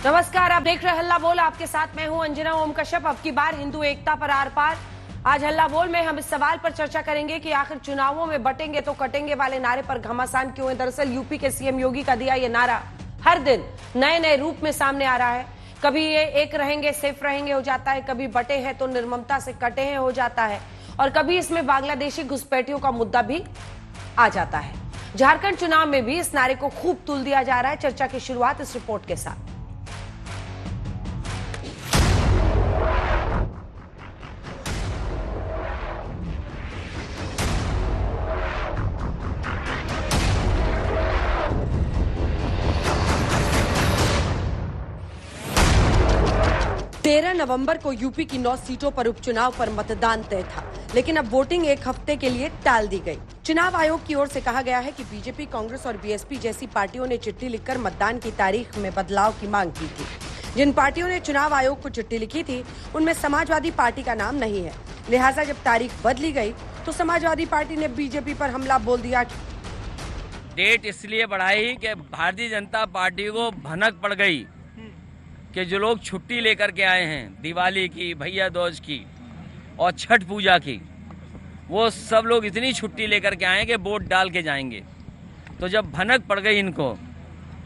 नमस्कार, आप देख रहे हैं हल्ला बोल। आपके साथ मैं हूं अंजना ओम कश्यप। अब की बार हिंदू एकता पर आर पार। आज हल्ला बोल में हम इस सवाल पर चर्चा करेंगे कि आखिर चुनावों में बटेंगे तो कटेंगे वाले नारे पर घमासान क्यों है। दरअसल यूपी के सीएम योगी का दिया ये नारा हर दिन नए नए रूप में सामने आ रहा है। कभी ये एक रहेंगे सेफ रहेंगे हो जाता है, कभी बटे हैं तो निर्ममता से कटे हैं हो जाता है, और कभी इसमें बांग्लादेशी घुसपैठियों का मुद्दा भी आ जाता है। झारखंड चुनाव में भी इस नारे को खूब तुल दिया जा रहा है। चर्चा की शुरुआत इस रिपोर्ट के साथ। 13 नवंबर को यूपी की 9 सीटों पर उपचुनाव पर मतदान तय था, लेकिन अब वोटिंग एक हफ्ते के लिए टाल दी गई। चुनाव आयोग की ओर से कहा गया है कि बीजेपी, कांग्रेस और बीएसपी जैसी पार्टियों ने चिट्ठी लिखकर मतदान की तारीख में बदलाव की मांग की थी। जिन पार्टियों ने चुनाव आयोग को चिट्ठी लिखी थी उनमें समाजवादी पार्टी का नाम नहीं है, लिहाजा जब तारीख बदली गई तो समाजवादी पार्टी ने बीजेपी पर हमला बोल दिया। डेट इसलिए बढ़ाई कि भारतीय जनता पार्टी को भनक पड़ गई कि जो लोग छुट्टी लेकर के आए हैं दिवाली की, भैया दूज की और छठ पूजा की, वो सब लोग इतनी छुट्टी लेकर के आए कि वोट डाल के जाएंगे। तो जब भनक पड़ गई इनको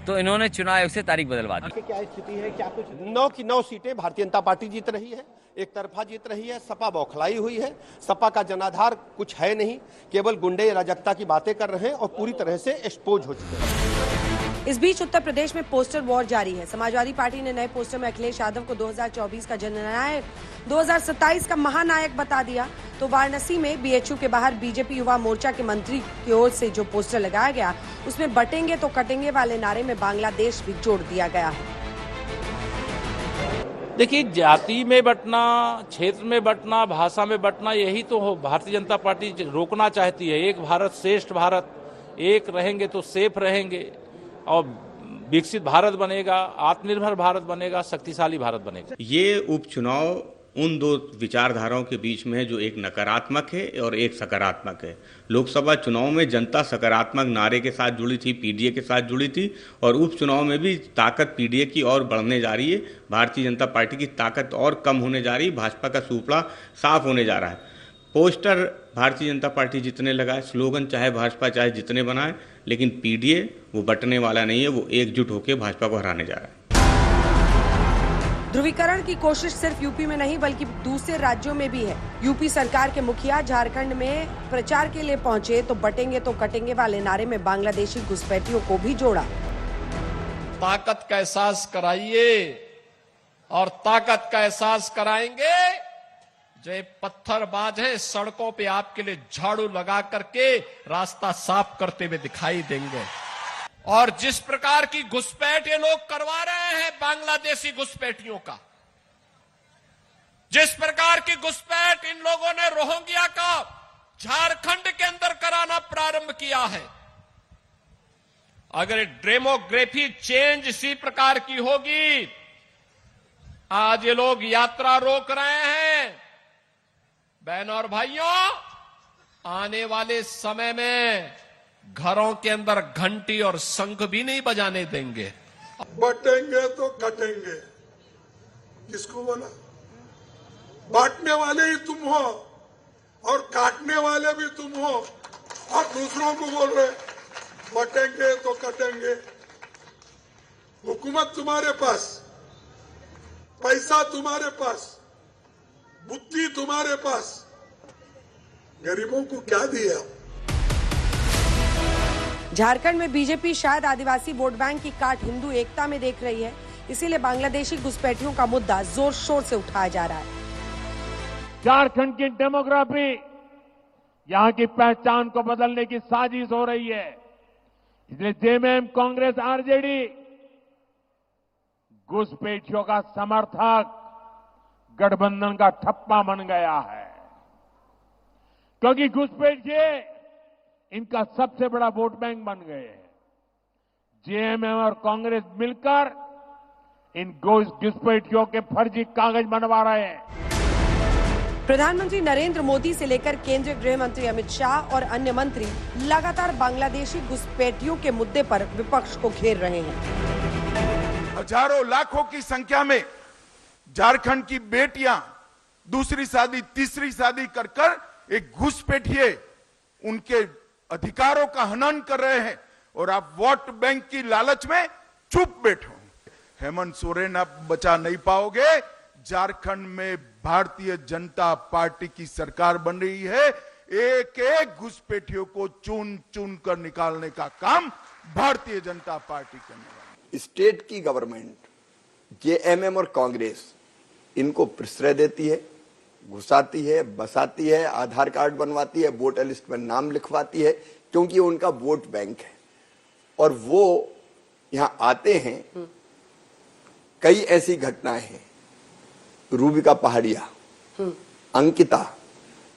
तो इन्होंने चुनाव आयोग से तारीख बदलवा दी। क्या स्थिति है? क्या कुछ 9 की 9 सीटें भारतीय जनता पार्टी जीत रही है, एक तरफा जीत रही है। सपा बौखलाई हुई है, सपा का जनाधार कुछ है नहीं, केवल गुंडे राजकता की बातें कर रहे हैं और पूरी तरह से एक्सपोज हो चुके हैं। इस बीच उत्तर प्रदेश में पोस्टर वॉर जारी है। समाजवादी पार्टी ने नए पोस्टर में अखिलेश यादव को 2024 का जननायक, 2027 का महानायक बता दिया। तो वाराणसी में बीएचयू के बाहर बीजेपी युवा मोर्चा के मंत्री की ओर से जो पोस्टर लगाया गया उसमें बटेंगे तो कटेंगे वाले नारे में बांग्लादेश भी जोड़ दिया गया है। देखिए, जाति में बंटना, क्षेत्र में बंटना, भाषा में बंटना, यही तो भारतीय जनता पार्टी रोकना चाहती है। एक भारत श्रेष्ठ भारत, एक रहेंगे तो सेफ रहेंगे और विकसित भारत बनेगा, आत्मनिर्भर भारत बनेगा, शक्तिशाली भारत बनेगा। ये उपचुनाव उन दो विचारधाराओं के बीच में है जो एक नकारात्मक है और एक सकारात्मक है। लोकसभा चुनाव में जनता सकारात्मक नारे के साथ जुड़ी थी, पीडीए के साथ जुड़ी थी, और उपचुनाव में भी ताकत पीडीए की और बढ़ने जा रही है। भारतीय जनता पार्टी की ताकत और कम होने जा रही है, भाजपा का सूपड़ा साफ होने जा रहा है। पोस्टर भारतीय जनता पार्टी जितने लगाए, स्लोगन चाहे भाजपा चाहे जितने बनाए, लेकिन पीडीए वो बटने वाला नहीं है, वो एकजुट होकर भाजपा को हराने जा रहा है। ध्रुवीकरण की कोशिश सिर्फ यूपी में नहीं बल्कि दूसरे राज्यों में भी है। यूपी सरकार के मुखिया झारखंड में प्रचार के लिए पहुंचे तो बटेंगे तो कटेंगे वाले नारे में बांग्लादेशी घुसपैठियों को भी जोड़ा। ताकत का एहसास कराइए और ताकत का एहसास कराएंगे जो ये पत्थरबाज है, सड़कों पे आपके लिए झाड़ू लगा करके रास्ता साफ करते हुए दिखाई देंगे। और जिस प्रकार की घुसपैठ ये लोग करवा रहे हैं बांग्लादेशी घुसपैठियों का, जिस प्रकार की घुसपैठ इन लोगों ने रोहिंग्या का झारखंड के अंदर कराना प्रारंभ किया है, अगर डेमोग्राफी चेंज इसी प्रकार की होगी, आज ये लोग यात्रा रोक रहे हैं। बहनों और भाइयों, आने वाले समय में घरों के अंदर घंटी और शंख भी नहीं बजाने देंगे। बटेंगे तो कटेंगे, किसको बोला? बांटने वाले ही तुम हो और काटने वाले भी तुम हो, और दूसरों को बोल रहे बटेंगे तो कटेंगे। हुकूमत तुम्हारे पास, पैसा तुम्हारे पास, बुद्धि तुम्हारे पास, गरीबों को क्या दिया? झारखंड में बीजेपी शायद आदिवासी वोट बैंक की काट हिंदू एकता में देख रही है, इसीलिए बांग्लादेशी घुसपैठियों का मुद्दा जोर शोर से उठाया जा रहा है। झारखंड की डेमोग्राफी, यहाँ की पहचान को बदलने की साजिश हो रही है। इसलिए जेएमएम, कांग्रेस, आरजेडी घुसपैठियों का समर्थक गठबंधन का ठप्पा बन गया है, क्योंकि घुसपैठिए इनका सबसे बड़ा वोट बैंक बन गए हैं। जेएमएम और कांग्रेस मिलकर इन घुसपैठियों के फर्जी कागज बनवा रहे हैं। प्रधानमंत्री नरेंद्र मोदी से लेकर केंद्रीय गृह मंत्री अमित शाह और अन्य मंत्री लगातार बांग्लादेशी घुसपैठियों के मुद्दे पर विपक्ष को घेर रहे हैं। हजारों लाखों की संख्या में झारखंड की बेटियां दूसरी शादी तीसरी शादी कर कर एक घुसपैठिए उनके अधिकारों का हनन कर रहे हैं और आप वोट बैंक की लालच में चुप बैठो। हेमंत सोरेन आप बचा नहीं पाओगे। झारखंड में भारतीय जनता पार्टी की सरकार बन रही है। एक एक घुसपैठियों को चुन चुन कर निकालने का काम भारतीय जनता पार्टी करने वाली। स्टेट की गवर्नमेंट, जेएमएम और कांग्रेस इनको प्रश्रय देती है, घुसाती है, बसाती है, आधार कार्ड बनवाती है, वोटर लिस्ट में नाम लिखवाती है, क्योंकि उनका वोट बैंक है। और वो यहां आते हैं। कई ऐसी घटनाएं हैं, रूबिका पहाड़िया, अंकिता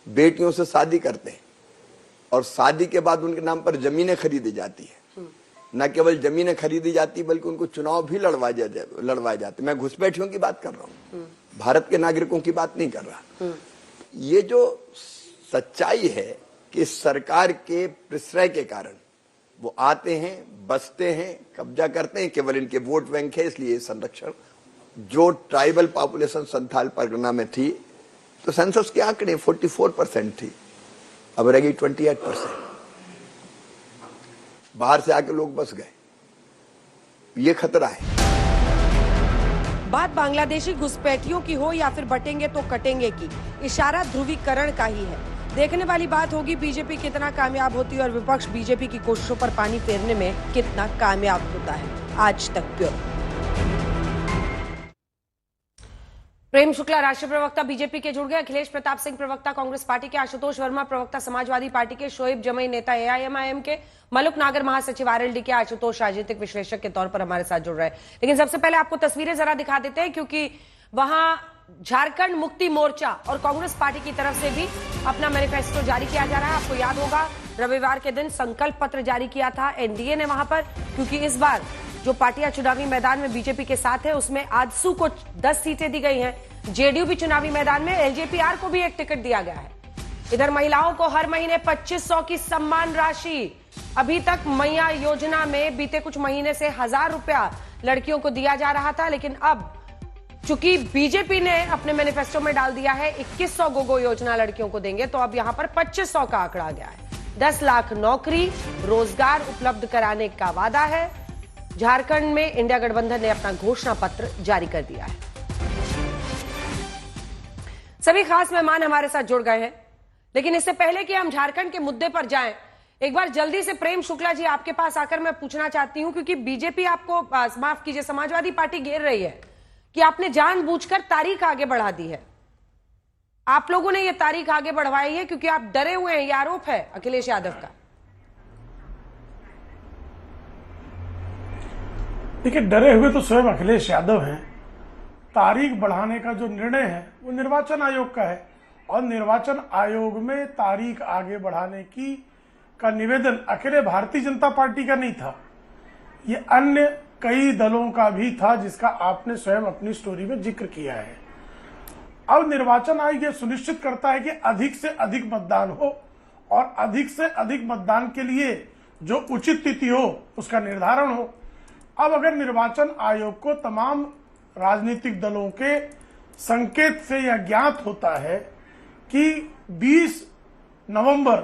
बेटियों से शादी करते हैं और शादी के बाद उनके नाम पर जमीनें खरीदी जाती है। न केवल जमीनें खरीदी जाती बल्कि उनको चुनाव भी लड़वाए जाते। मैं घुसपैठियों की बात कर रहा हूं, भारत के नागरिकों की बात नहीं कर रहा। ये जो सच्चाई है कि सरकार के प्रश्रय के कारण वो आते हैं, बसते हैं, कब्जा करते हैं, केवल इनके वोट बैंक है, इसलिए संरक्षण। जो ट्राइबल पॉपुलेशन संथाल परगना में थी तो सेंसस के आंकड़े 44% थी, अब रह गई 28%। बाहर से आके लोग बस गए, ये खतरा है। बात बांग्लादेशी घुसपैठियों की हो या फिर बटेंगे तो कटेंगे की, इशारा ध्रुवीकरण का ही है। देखने वाली बात होगी बीजेपी कितना कामयाब होती है और विपक्ष बीजेपी की कोशिशों पर पानी फेरने में कितना कामयाब होता है। आज तक ब्यूरो। प्रेम शुक्ला राष्ट्रीय प्रवक्ता बीजेपी के जुड़ गए, अखिलेश प्रताप सिंह प्रवक्ता कांग्रेस पार्टी के, आशुतोष वर्मा प्रवक्ता समाजवादी पार्टी के, शोएब जमई नेता एआईएमआईएम के, मलुक नागर महासचिव आरएलडी के, आशुतोष राजनीतिक विश्लेषक के तौर पर हमारे साथ जुड़ रहे हैं। लेकिन सबसे पहले आपको तस्वीरें जरा दिखा देते हैं, क्योंकि वहां झारखंड मुक्ति मोर्चा और कांग्रेस पार्टी की तरफ से भी अपना मैनिफेस्टो जारी किया जा रहा है। आपको याद होगा रविवार के दिन संकल्प पत्र जारी किया था एनडीए ने वहां पर, क्योंकि इस बार जो पार्टियां चुनावी मैदान में बीजेपी के साथ है उसमें आजसू को 10 सीटें दी गई हैं, जेडीयू भी चुनावी मैदान में, एलजेपीआर को भी एक टिकट दिया गया है। इधर महिलाओं को हर महीने 2500 की सम्मान राशि, अभी तक मैया योजना में बीते कुछ महीने से 1000 रुपया लड़कियों को दिया जा रहा था, लेकिन अब चूंकि बीजेपी ने अपने मैनिफेस्टो में डाल दिया है 2100 गोगो योजना लड़कियों को देंगे, तो अब यहां पर 2500 का आंकड़ा गया है। 10 लाख नौकरी रोजगार उपलब्ध कराने का वादा है। झारखंड में इंडिया गठबंधन ने अपना घोषणा पत्र जारी कर दिया है। सभी खास मेहमान हमारे साथ जुड़ गए हैं, लेकिन इससे पहले कि हम झारखंड के मुद्दे पर जाएं, एक बार जल्दी से प्रेम शुक्ला जी आपके पास आकर मैं पूछना चाहती हूं, क्योंकि बीजेपी आपको माफ कीजिए समाजवादी पार्टी घेर रही है कि आपने जानबूझकर तारीख आगे बढ़ा दी है। आप लोगों ने यह तारीख आगे बढ़वाई है क्योंकि आप डरे हुए हैं, यह आरोप है अखिलेश यादव का। देखिए, डरे हुए तो स्वयं अखिलेश यादव हैं। तारीख बढ़ाने का जो निर्णय है वो निर्वाचन आयोग का है, और निर्वाचन आयोग में तारीख आगे बढ़ाने का निवेदन अकेले भारतीय जनता पार्टी का नहीं था, ये अन्य कई दलों का भी था, जिसका आपने स्वयं अपनी स्टोरी में जिक्र किया है। अब निर्वाचन आयोग ये सुनिश्चित करता है कि अधिक से अधिक मतदान हो, और अधिक से अधिक मतदान के लिए जो उचित तिथि हो उसका निर्धारण हो। अब अगर निर्वाचन आयोग को तमाम राजनीतिक दलों के संकेत से यह ज्ञात होता है कि 20 नवंबर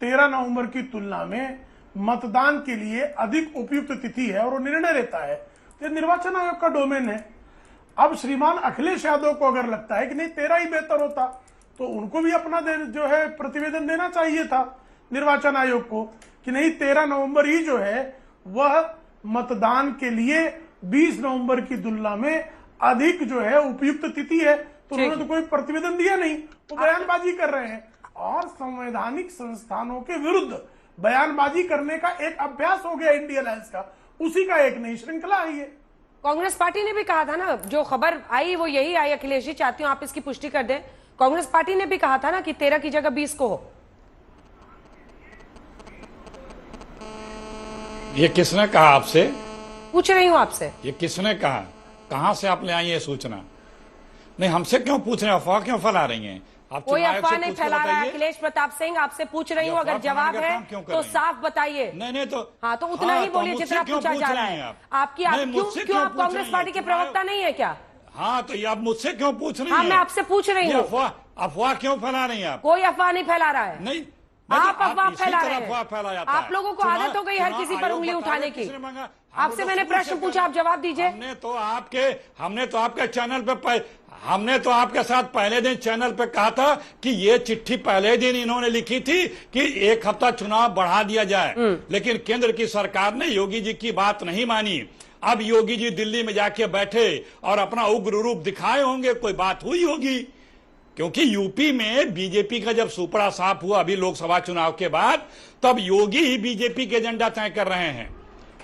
13 नवंबर की तुलना में मतदान के लिए अधिक उपयुक्त तिथि है और वो निर्णय लेता है, तो निर्वाचन आयोग का डोमेन है। अब श्रीमान अखिलेश यादव को अगर लगता है कि नहीं 13 ही बेहतर होता, तो उनको भी अपना जो है प्रतिवेदन देना चाहिए था निर्वाचन आयोग को कि नहीं 13 नवंबर ही जो है वह मतदान के लिए 20 नवंबर की तुलना में अधिक जो है उपयुक्त तिथि है। तो उन्होंने तो कोई प्रतिवेदन दिया नहीं, वो बयानबाजी कर रहे हैं, और संवैधानिक संस्थानों के विरुद्ध बयानबाजी करने का एक अभ्यास हो गया इंडिया अलायंस का, उसी का एक नई श्रृंखला है ये। कांग्रेस पार्टी ने भी कहा था ना, जो खबर आई वो यही आई, अखिलेश जी चाहती हूं आप इसकी पुष्टि कर दें। कांग्रेस पार्टी ने भी कहा था ना कि 13 की जगह 20 को हो। ये किसने कहा आपसे? पूछ रही हूं आपसे। ये किसने कहा? कहां से आप ले आई ये सूचना? नहीं, हमसे क्यों पूछ रहे हैं? अफवाह क्यों फैला रही हैं? आप कोई चुनाव आयोग अफवाह से नहीं पूछ के फैला रहा है। बताइए। अखिलेश प्रताप सिंह, आपसे पूछ रही ये हूँ, अगर अफवाह जवाब फैलाने का है काम क्यों कर तो रही हैं? साफ बताइए। नहीं तो हाँ, तो उतना ही बोलिए मुझसे जितना क्यों पूछा पूछ जा रहा रही हैं है। आप? आपकी आप नहीं, क्यों मुझसे क्यों आप पूछ कांग्रेस रही हैं? पार्टी के चुनाव- प्रवक्ता नहीं है क्या? हाँ, तो ये आप मुझसे क्यों पूछ रही हैं? हाँ, मैं आपसे पूछ रही ये हूँ। अफवाह क्यों फैला रही हैं आप? कोई अफवाह नहीं फैला रहा है। नहीं, आप तो अफवाह इसी फैला तरह रहे अफवाह फैला जाता हैं। है। आप लोगों को चुनाव- आदत हो गई हर चुनाव किसी पर आयोग उंगली बताएगा उठाने की। किसने मांगा? हम आपसे लोग मैंने शुरू प्रश्न से पूछा, आप जवाब दीजिए। हमने तो आपके चैनल पे हमने तो आपके साथ पहले दिन चैनल पे कहा था कि ये चिट्ठी पहले दिन इन्होंने लिखी थी कि 1 हफ्ता चुनाव बढ़ा दिया जाए, लेकिन केंद्र की सरकार ने योगी जी की बात नहीं मानी। अब योगी जी दिल्ली में जाके बैठे और अपना उग्र रूप दिखाए होंगे, कोई बात हुई होगी, क्योंकि यूपी में बीजेपी का जब सुपड़ा साफ हुआ अभी लोकसभा चुनाव के बाद, तब योगी ही बीजेपी के एजेंडा तय कर रहे हैं।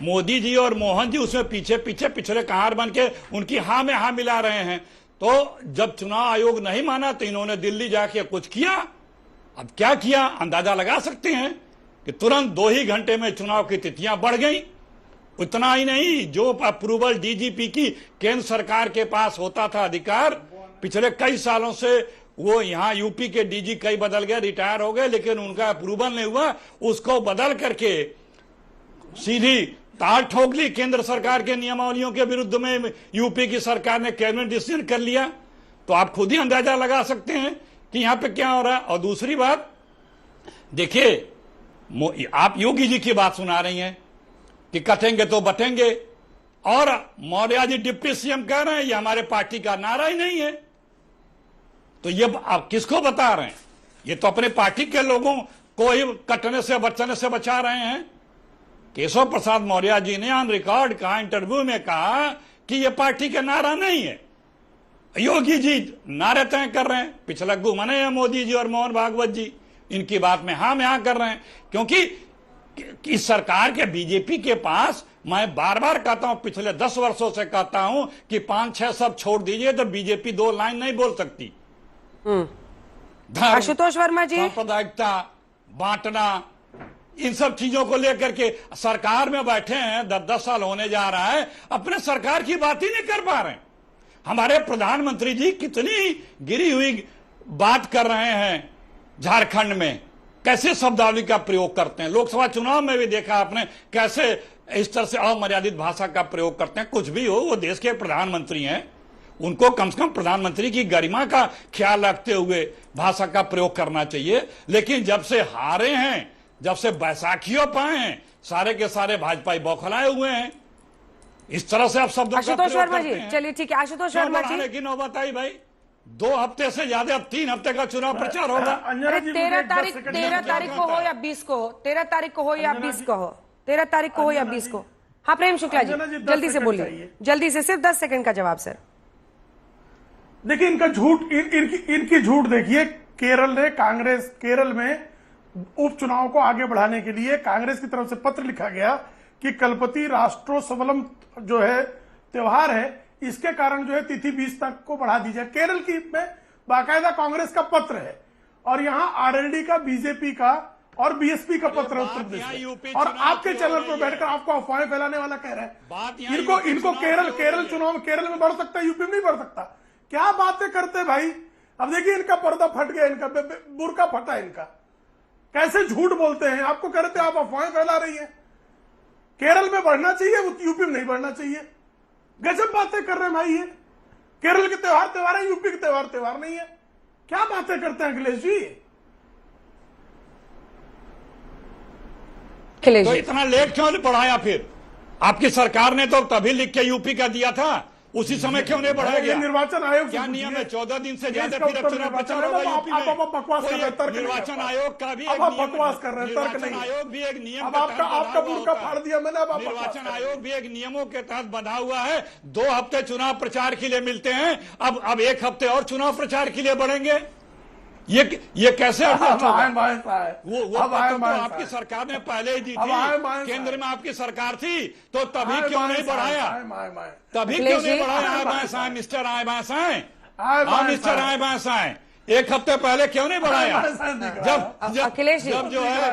मोदी जी और मोहन जी उसमें पीछे पीछे पिछले कहार बन के उनकी हाँ में हाँ मिला रहे हैं। तो जब चुनाव आयोग नहीं माना तो इन्होंने दिल्ली जाके कुछ किया। अब क्या किया अंदाजा लगा सकते हैं कि तुरंत 2 ही घंटे में चुनाव की तिथियां बढ़ गई। उतना ही नहीं, जो अप्रूवल डीजीपी की केंद्र सरकार के पास होता था अधिकार, पिछले कई सालों से वो यहाँ यूपी के डीजी कई बदल गए, रिटायर हो गए, लेकिन उनका अप्रूवल नहीं हुआ, उसको बदल करके सीधी ताल ठोक ली केंद्र सरकार के नियमावलियों के विरुद्ध में यूपी की सरकार ने कैबिनेट डिसीजन कर लिया। तो आप खुद ही अंदाजा लगा सकते हैं कि यहां पे क्या हो रहा है। और दूसरी बात देखिए, आप योगी जी की बात सुना रही हैं कि कटेंगे तो बटेंगे, और मौर्य जी डिप्टी सीएम कह रहे हैं ये हमारे पार्टी का नारा ही नहीं है। तो ये आप किसको बता रहे हैं? ये तो अपने पार्टी के लोगों को ही कटने से बचने से बचा रहे हैं। केशव प्रसाद मौर्य जी ने ऑन रिकॉर्ड कहा, इंटरव्यू में कहा कि यह पार्टी का नारा नहीं है। योगी जी नारे तय कर रहे हैं, पिछला घूमने हैं मोदी जी और मोहन भागवत जी, इनकी बात में हाँ में हाँ कर रहे हैं। क्योंकि इस सरकार के बीजेपी के पास, मैं बार बार कहता हूं, पिछले 10 वर्षों से कहता हूं कि 5-6 सब छोड़ दीजिए तो बीजेपी 2 लाइन नहीं बोल सकती। आशुतोष वर्मा जी, सांप्रदायिकता, बांटना, इन सब चीजों को लेकर के सरकार में बैठे हैं, 10 साल होने जा रहा है, अपने सरकार की बात ही नहीं कर पा रहे हैं। हमारे प्रधानमंत्री जी कितनी गिरी हुई बात कर रहे हैं झारखंड में, कैसे शब्दावली का प्रयोग करते हैं। लोकसभा चुनाव में भी देखा आपने कैसे इस तरह से अमर्यादित भाषा का प्रयोग करते हैं। कुछ भी हो, वो देश के प्रधानमंत्री हैं, उनको कम से कम प्रधानमंत्री की गरिमा का ख्याल रखते हुए भाषा का प्रयोग करना चाहिए। लेकिन जब से हारे हैं, जब से बैसाखियों पाए हैं, सारे के सारे भाजपाई बौखलाए हुए हैं। इस तरह से आप शब्दों का आशुतोष प्रयोग वर्मा करते जी, हैं। चलिए ठीक है। आशुतोष वर्मा जी, बढ़ाने की नौबत आई भाई, 2 हफ्ते से ज्यादा, अब 3 हफ्ते का चुनाव प्रचार होगा। अंजना जी, 13 मुझे एक तारीख 10 सेकंड 13 तारीख को हो या 20 को हो, 13 तारीख को हो या 20 को हो, 13 तारीख को हो या 20 को। हाँ प्रेम शुक्ला जी, अंजना जी, 10 जल्दी से सेकंड बोलिए, चाहिए। जल्दी से, सिर्फ 10 सेकंड का जवाब सर। देखिए इनका झूठ, इनकी झूठ देखिए। केरल में उपचुनाव को आगे बढ़ाने के लिए कांग्रेस की तरफ से पत्र लिखा गया कि कलपति राष्ट्रोत्सवम जो है त्योहार है, इसके कारण जो है तिथि 20 तक को बढ़ा दी जाए। केरल की में बाकायदा कांग्रेस का पत्र है, और यहाँ आरएलडी का, बीजेपी का और बीएसपी का पत्र है उत्तर प्रदेश में। और आपके चैनल पर बैठकर आपको अफवाहें फैलाने वाला कह रहा है इनको केरल चुनाव में केरल में बढ़ सकता है, यूपी में नहीं बढ़ सकता। क्या बातें करते भाई। अब देखिए इनका पर्दा फट गया, इनका बुर्का फटा, इनका कैसे झूठ बोलते हैं। आपको कह रहे थे आप अफवाहें फैला रही हैं, केरल में बढ़ना चाहिए, यूपी में नहीं बढ़ना चाहिए। गजब बातें कर रहे हैं भाई। ये केरल के त्योहार है, यूपी के त्योहार नहीं है। क्या बातें करते हैं अखिलेश जी। तो इतना लेट क्यों बढ़ाया फिर? आपकी सरकार ने तो तभी लिख के यूपी का दिया था, उसी समय क्यों नहीं बढ़ाया गया? निर्वाचन आयोग क्या नियम है? 14 दिन से ज्यादा फिर चुनाव प्रचार होगा होगा यूपी में। बकवास कर रहे हैं, तर्क निर्वाचन आयोग का भी अब आप बकवास कर रहे हैं, तर्क नहीं। आयोग भी एक नियम अब आपका बुर्का फाड़ दिया मैंने। अब निर्वाचन आयोग भी एक नियमों के तहत बंधा हुआ है। 2 हफ्ते चुनाव प्रचार के लिए मिलते हैं, अब 1 हफ्ते और चुनाव प्रचार के लिए बढ़ेंगे। ये कैसे वो पत्र तो आपकी सरकार ने पहले ही दी थी, केंद्र में आपकी सरकार थी, तो तभी क्यों नहीं बढ़ाया? तभी क्यों नहीं बढ़ाया? आए बाएं साएं मिस्टर आए बाएं साएं, मिस्टर आए बाएं साएं, एक हफ्ते पहले क्यों नहीं बढ़ाया? जब अखिलेश जी, जब जो है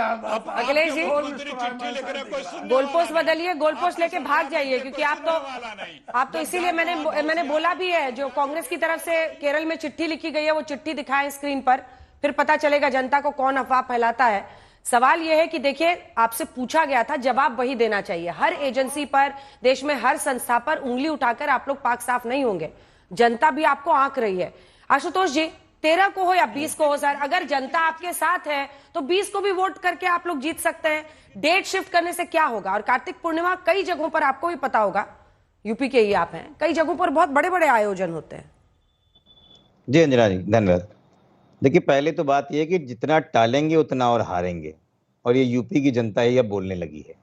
अखिलेश जी, मुख्यमंत्री चिट्ठी लेकर कोई सुनने गोलपोस्ट बदलिए, गोलपोस्ट लेके भाग जाइए, क्योंकि आप तो इसीलिए मैंने बोला भी है, जो कांग्रेस की तरफ से केरल में चिट्ठी लिखी गई है वो चिट्ठी दिखाएं स्क्रीन पर, फिर पता चलेगा जनता को कौन अफवाह फैलाता है। सवाल यह है कि देखिए, आपसे पूछा गया था, जवाब वही देना चाहिए। हर एजेंसी पर, देश में हर संस्था पर उंगली उठाकर आप लोग पाक साफ नहीं होंगे, जनता भी आपको आंक रही है। आशुतोष जी, 13 को हो या 20 को हो सर, अगर जनता आपके साथ है तो 20 को भी वोट करके आप लोग जीत सकते हैं। डेट शिफ्ट करने से क्या होगा? और कार्तिक पूर्णिमा कई जगहों पर, आपको भी पता होगा, यूपी के ही आप हैं, कई जगहों पर बहुत बड़े बड़े आयोजन होते हैं। जी अंजना जी, धन्यवाद। देखिए, पहले तो बात यह है कि जितना टालेंगे उतना और हारेंगे, और ये यूपी की जनता ये अब बोलने लगी है।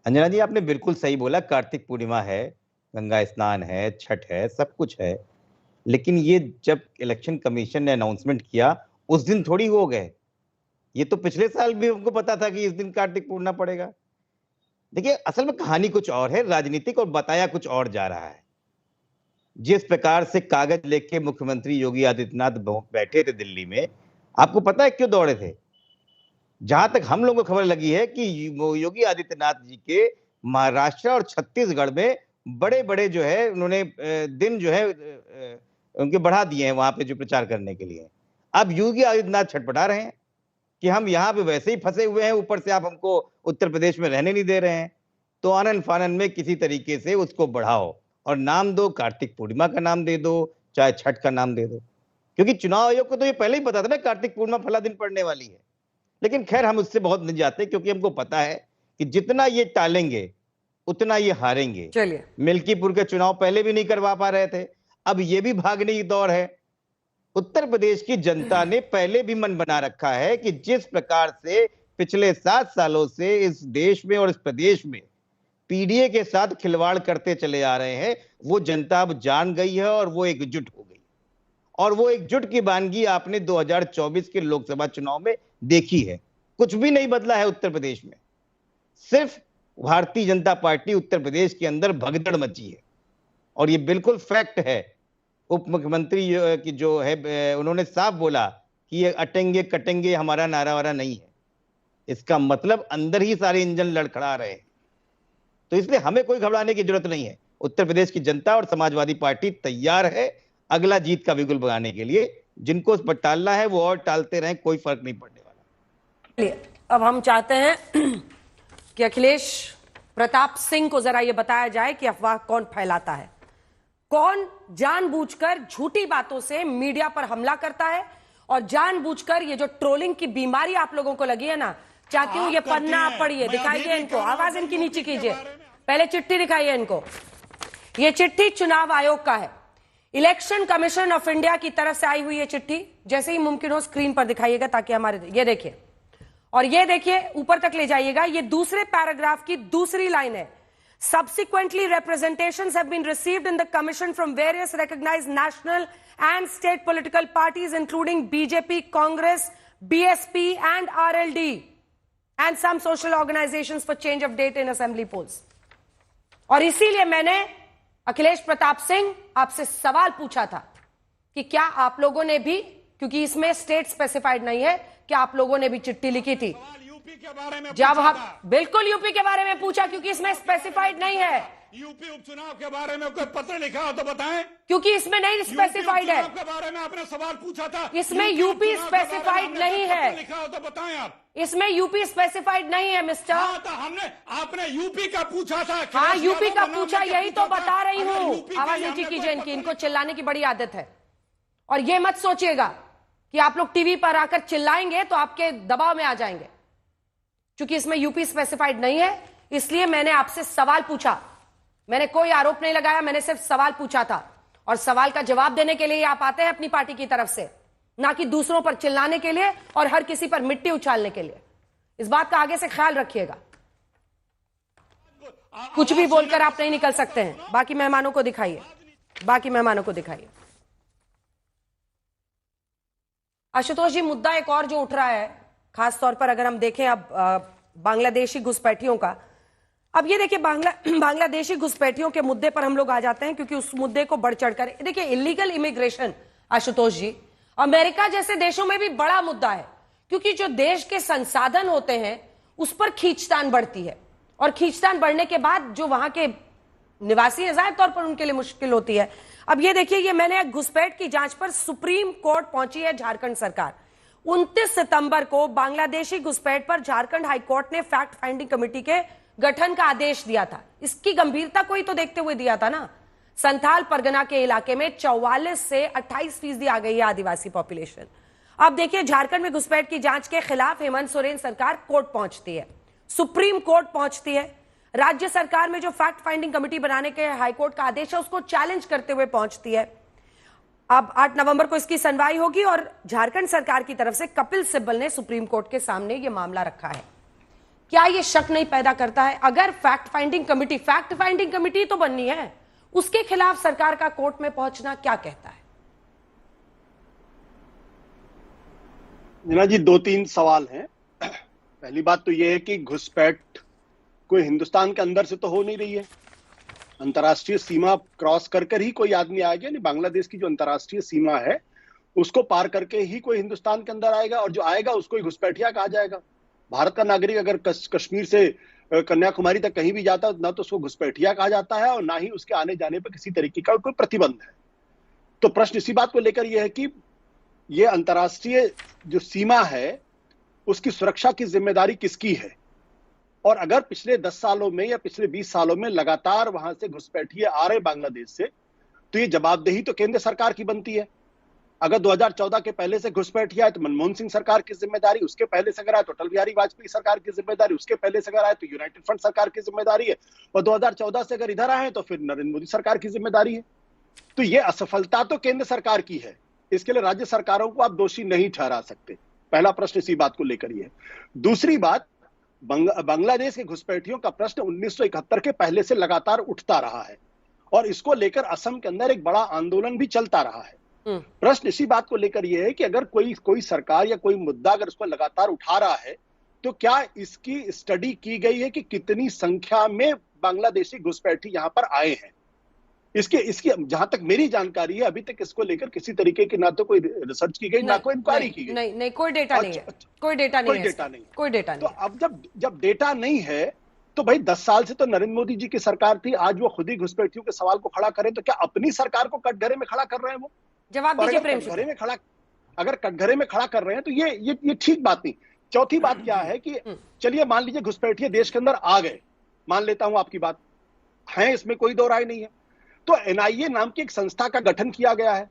अंजना जी, आपने बिल्कुल सही बोला, कार्तिक पूर्णिमा है, गंगा स्नान है, छठ है, सब कुछ है, लेकिन ये जब इलेक्शन कमीशन ने अनाउंसमेंट किया उस दिन थोड़ी हो गए। ये तो पिछले साल भी उनको पता था कि इस दिन कार्तिक पूर्णिमा पड़ेगा। देखिए, असल में कहानी कुछ और है, राजनीतिक, और बताया कुछ और जा रहा है। जिस प्रकार से कागज लेके मुख्यमंत्री योगी आदित्यनाथ बैठे थे दिल्ली में, आपको पता है क्यों दौड़े थे? जहां तक हम लोगों को खबर लगी है कि योगी आदित्यनाथ जी के महाराष्ट्र और छत्तीसगढ़ में बड़े बड़े जो है उन्होंने दिन जो है उनके बढ़ा दिए हैं वहां पे जो प्रचार करने के लिए। अब योगी आदित्यनाथ छटपटा रहे हैं कि हम यहाँ पे वैसे ही फंसे हुए हैं, ऊपर से आप हमको उत्तर प्रदेश में रहने नहीं दे रहे हैं, तो आनन फानन में किसी तरीके से उसको बढ़ाओ और नाम दो, कार्तिक पूर्णिमा का नाम दे दो, चाहे छठ का नाम दे दो, क्योंकि चुनाव आयोग को तो ये पहले ही पता था ना कार्तिक पूर्णिमा फला दिन पड़ने वाली है। लेकिन खैर, हम उससे बहुत नहीं जाते, क्योंकि हमको पता है कि जितना ये टालेंगे उतना ये हारेंगे। चलिए, मिल्कीपुर के चुनाव पहले भी नहीं करवा पा रहे थे, अब ये भी भागने की दौर है। उत्तर प्रदेश की जनता ने पहले भी मन बना रखा है कि जिस प्रकार से पिछले 7 सालों से इस देश में और इस प्रदेश में पीडीए के साथ खिलवाड़ करते चले आ रहे हैं, वो जनता अब जान गई है और वो एकजुट हो गई। और वो एकजुट की वानगी आपने 2024 के लोकसभा चुनाव में देखी है। कुछ भी नहीं बदला है उत्तर प्रदेश में, सिर्फ भारतीय जनता पार्टी उत्तर प्रदेश के अंदर भगदड़ मची है, और ये बिल्कुल फैक्ट है। उप मुख्यमंत्री की जो है, उन्होंने साफ बोला कि ये अटेंगे कटेंगे हमारा नारा वारा नहीं है। इसका मतलब अंदर ही सारे इंजन लड़खड़ा रहे हैं। तो इसलिए हमें कोई घबराने की जरूरत नहीं है। उत्तर प्रदेश की जनता और समाजवादी पार्टी तैयार है अगला जीत का बिगुल बगाने के लिए। जिनको उस पर टालना है वो और टालते रहें, कोई फर्क नहीं पड़ने वाला। अब हम चाहते हैं कि अखिलेश प्रताप सिंह को जरा ये बताया जाए कि अफवाह कौन फैलाता है, कौन जानबूझकर झूठी बातों से मीडिया पर हमला करता है, और जानबूझकर ये जो ट्रोलिंग की बीमारी आप लोगों को लगी है ना, चाहती हूं ये पन्ना आप पढ़िए, दिखाइए इनको, आवाज इनकी नीचे कीजिए, पहले चिट्ठी दिखाइए इनको। ये चिट्ठी चुनाव आयोग का है, इलेक्शन कमीशन ऑफ इंडिया की तरफ से आई हुई ये चिट्ठी। जैसे ही मुमकिन हो स्क्रीन पर दिखाइएगा ताकि हमारे, ये देखिए, और ये देखिए ऊपर तक ले जाइएगा, ये दूसरे पैराग्राफ की दूसरी लाइन है। Subsequently, representations have been received in the commission from various recognized national and state political parties, including BJP, Congress, BSP, and RLD, and some social organizations for change of date in assembly polls. और इसीलिए मैंने अखिलेश प्रताप सिंह आपसे सवाल पूछा था कि क्या आप लोगों ने भी, क्योंकि इसमें स्टेट स्पेसिफाइड नहीं है, क्या आप लोगों ने भी चिट्ठी लिखी थी? यूपी के बारे में जब हम बिल्कुल यूपी के बारे में पूछा, क्योंकि इसमें स्पेसिफाइड नहीं है। यूपी उपचुनाव के बारे में कोई पत्र लिखा हो तो बताएं, क्योंकि इसमें नहीं स्पेसिफाइड है। के बारे में आपने सवाल पूछा था, इसमें यूपी स्पेसिफाइड नहीं है। लिखा हो तो बताएं आप। इसमें यूपी स्पेसिफाइड नहीं है मिस्टर। हाँ, तो आपने यूपी का पूछा था। हाँ, यूपी का पूछा, यही तो बता रही हूँ। आवाज नीचे कीजिए इनकी, इनको चिल्लाने की बड़ी आदत है। और ये मत सोचिएगा कि आप लोग टीवी पर आकर चिल्लाएंगे तो आपके दबाव में आ जाएंगे। क्योंकि इसमें यूपी स्पेसिफाइड नहीं है, इसलिए मैंने आपसे सवाल पूछा। मैंने कोई आरोप नहीं लगाया, मैंने सिर्फ सवाल पूछा था। और सवाल का जवाब देने के लिए आप आते हैं अपनी पार्टी की तरफ से, ना कि दूसरों पर चिल्लाने के लिए और हर किसी पर मिट्टी उछालने के लिए। इस बात का आगे से ख्याल रखिएगा। कुछ भी बोलकर आप नहीं निकल सकते हैं। बाकी मेहमानों को दिखाइए, बाकी मेहमानों को दिखाइए। आशुतोष जी, मुद्दा एक और जो उठ रहा है, खास तौर पर अगर हम देखें अब बांग्लादेशी घुसपैठियों का। अब ये देखिए, बांग्लादेशी घुसपैठियों के मुद्दे पर हम लोग आ जाते हैं, क्योंकि उस मुद्दे को बढ़ चढ़कर देखिए, इलीगल इमिग्रेशन आशुतोष जी, अमेरिका जैसे देशों में भी बड़ा मुद्दा है, क्योंकि जो देश के संसाधन होते हैं उस पर खींचतान बढ़ती है, और खींचतान बढ़ने के बाद जो वहां के निवासी हैं जाहिर तौर पर उनके लिए मुश्किल होती है। अब ये देखिए, ये मैंने घुसपैठ की जांच पर सुप्रीम कोर्ट पहुंची है झारखंड सरकार। 29 सितंबर को बांग्लादेशी घुसपैठ पर झारखंड हाईकोर्ट ने फैक्ट फाइंडिंग कमेटी के गठन का आदेश दिया था। इसकी गंभीरता को ही तो देखते हुए दिया था ना। संथाल परगना के इलाके में 44 से 28% आ गई है आदिवासी पॉपुलेशन। अब देखिए, झारखंड में घुसपैठ की जांच के खिलाफ हेमंत सोरेन सरकार कोर्ट पहुंचती है, सुप्रीम कोर्ट पहुंचती है, राज्य सरकार में जो फैक्ट फाइंडिंग कमेटी बनाने के हाईकोर्ट का आदेश है उसको चैलेंज करते हुए पहुंचती है। अब 8 नवंबर को इसकी सुनवाई होगी और झारखंड सरकार की तरफ से कपिल सिब्बल ने सुप्रीम कोर्ट के सामने यह मामला रखा है। क्या यह शक नहीं पैदा करता है, अगर फैक्ट फाइंडिंग कमेटी तो बननी है, उसके खिलाफ सरकार का कोर्ट में पहुंचना क्या कहता है? नीना जी, 2-3 सवाल हैं। पहली बात तो यह है कि घुसपैठ कोई हिंदुस्तान के अंदर से तो हो नहीं रही है, अंतर्राष्ट्रीय सीमा क्रॉस कर ही कोई आदमी आएगा। नहीं, बांग्लादेश की जो अंतर्राष्ट्रीय सीमा है उसको पार करके ही कोई हिंदुस्तान के अंदर आएगा, और जो आएगा उसको ही घुसपैठिया कहा जाएगा। भारत का नागरिक अगर कश्मीर से कन्याकुमारी तक कहीं भी जाता है ना तो उसको घुसपैठिया कहा जाता है, और ना ही उसके आने जाने पर किसी तरीके का कोई प्रतिबंध है। तो प्रश्न इसी बात को लेकर यह है कि ये अंतर्राष्ट्रीय जो सीमा है उसकी सुरक्षा की जिम्मेदारी किसकी है, और अगर पिछले 10 सालों में या पिछले 20 सालों में लगातार वहां से घुसपैठिए आ रहे बांग्लादेश से, तो ये जवाबदेही तो केंद्र सरकार की बनती है। अगर 2014 के पहले से घुसपैठिया है तो मनमोहन सिंह सरकार की जिम्मेदारी, उसके पहले से अगर आए तो अटल बिहारी वाजपेयी सरकार की जिम्मेदारी, उसके पहले से अगर आए तो यूनाइटेड फ्रंट सरकार की जिम्मेदारी है, और 2014 से अगर इधर आए तो फिर नरेंद्र मोदी सरकार की जिम्मेदारी है। तो ये असफलता तो केंद्र सरकार की है, इसके लिए राज्य सरकारों को आप दोषी नहीं ठहरा सकते। पहला प्रश्न इसी बात को लेकर ही है। दूसरी बात, बांग्लादेश के घुसपैठियों का प्रश्न 1971 के पहले से लगातार उठता रहा है, और इसको लेकर असम के अंदर एक बड़ा आंदोलन भी चलता रहा है। प्रश्न इसी बात को लेकर यह है कि अगर कोई सरकार या कोई मुद्दा अगर उसको लगातार उठा रहा है तो क्या इसकी स्टडी की गई है कि कितनी संख्या में बांग्लादेशी घुसपैठी यहां पर आए हैं। इसकी जहां तक मेरी जानकारी है अभी तक इसको लेकर किसी तरीके की ना तो कोई रिसर्च की गई, ना कोई इंक्वायरी की गई। नहीं, कोई डेटा नहीं है, कोई डेटा नहीं। तो अब जब डेटा नहीं है तो भाई 10 साल से तो नरेंद्र मोदी जी की सरकार थी, आज वो खुद ही घुसपैठियों के सवाल को खड़ा करें तो क्या अपनी सरकार को कटघरे में खड़ा कर रहे हैं? वो जवाब दीजिए प्रेम। अगर कटघरे में खड़ा कर रहे हैं तो ये ठीक बात नहीं। चौथी बात क्या है कि चलिए मान लीजिए घुसपैठिए देश के अंदर आ गए, मान लेता हूं आपकी बात है, इसमें कोई दो राय नहीं है। तो एनआईए नाम की एक संस्था का गठन किया गया है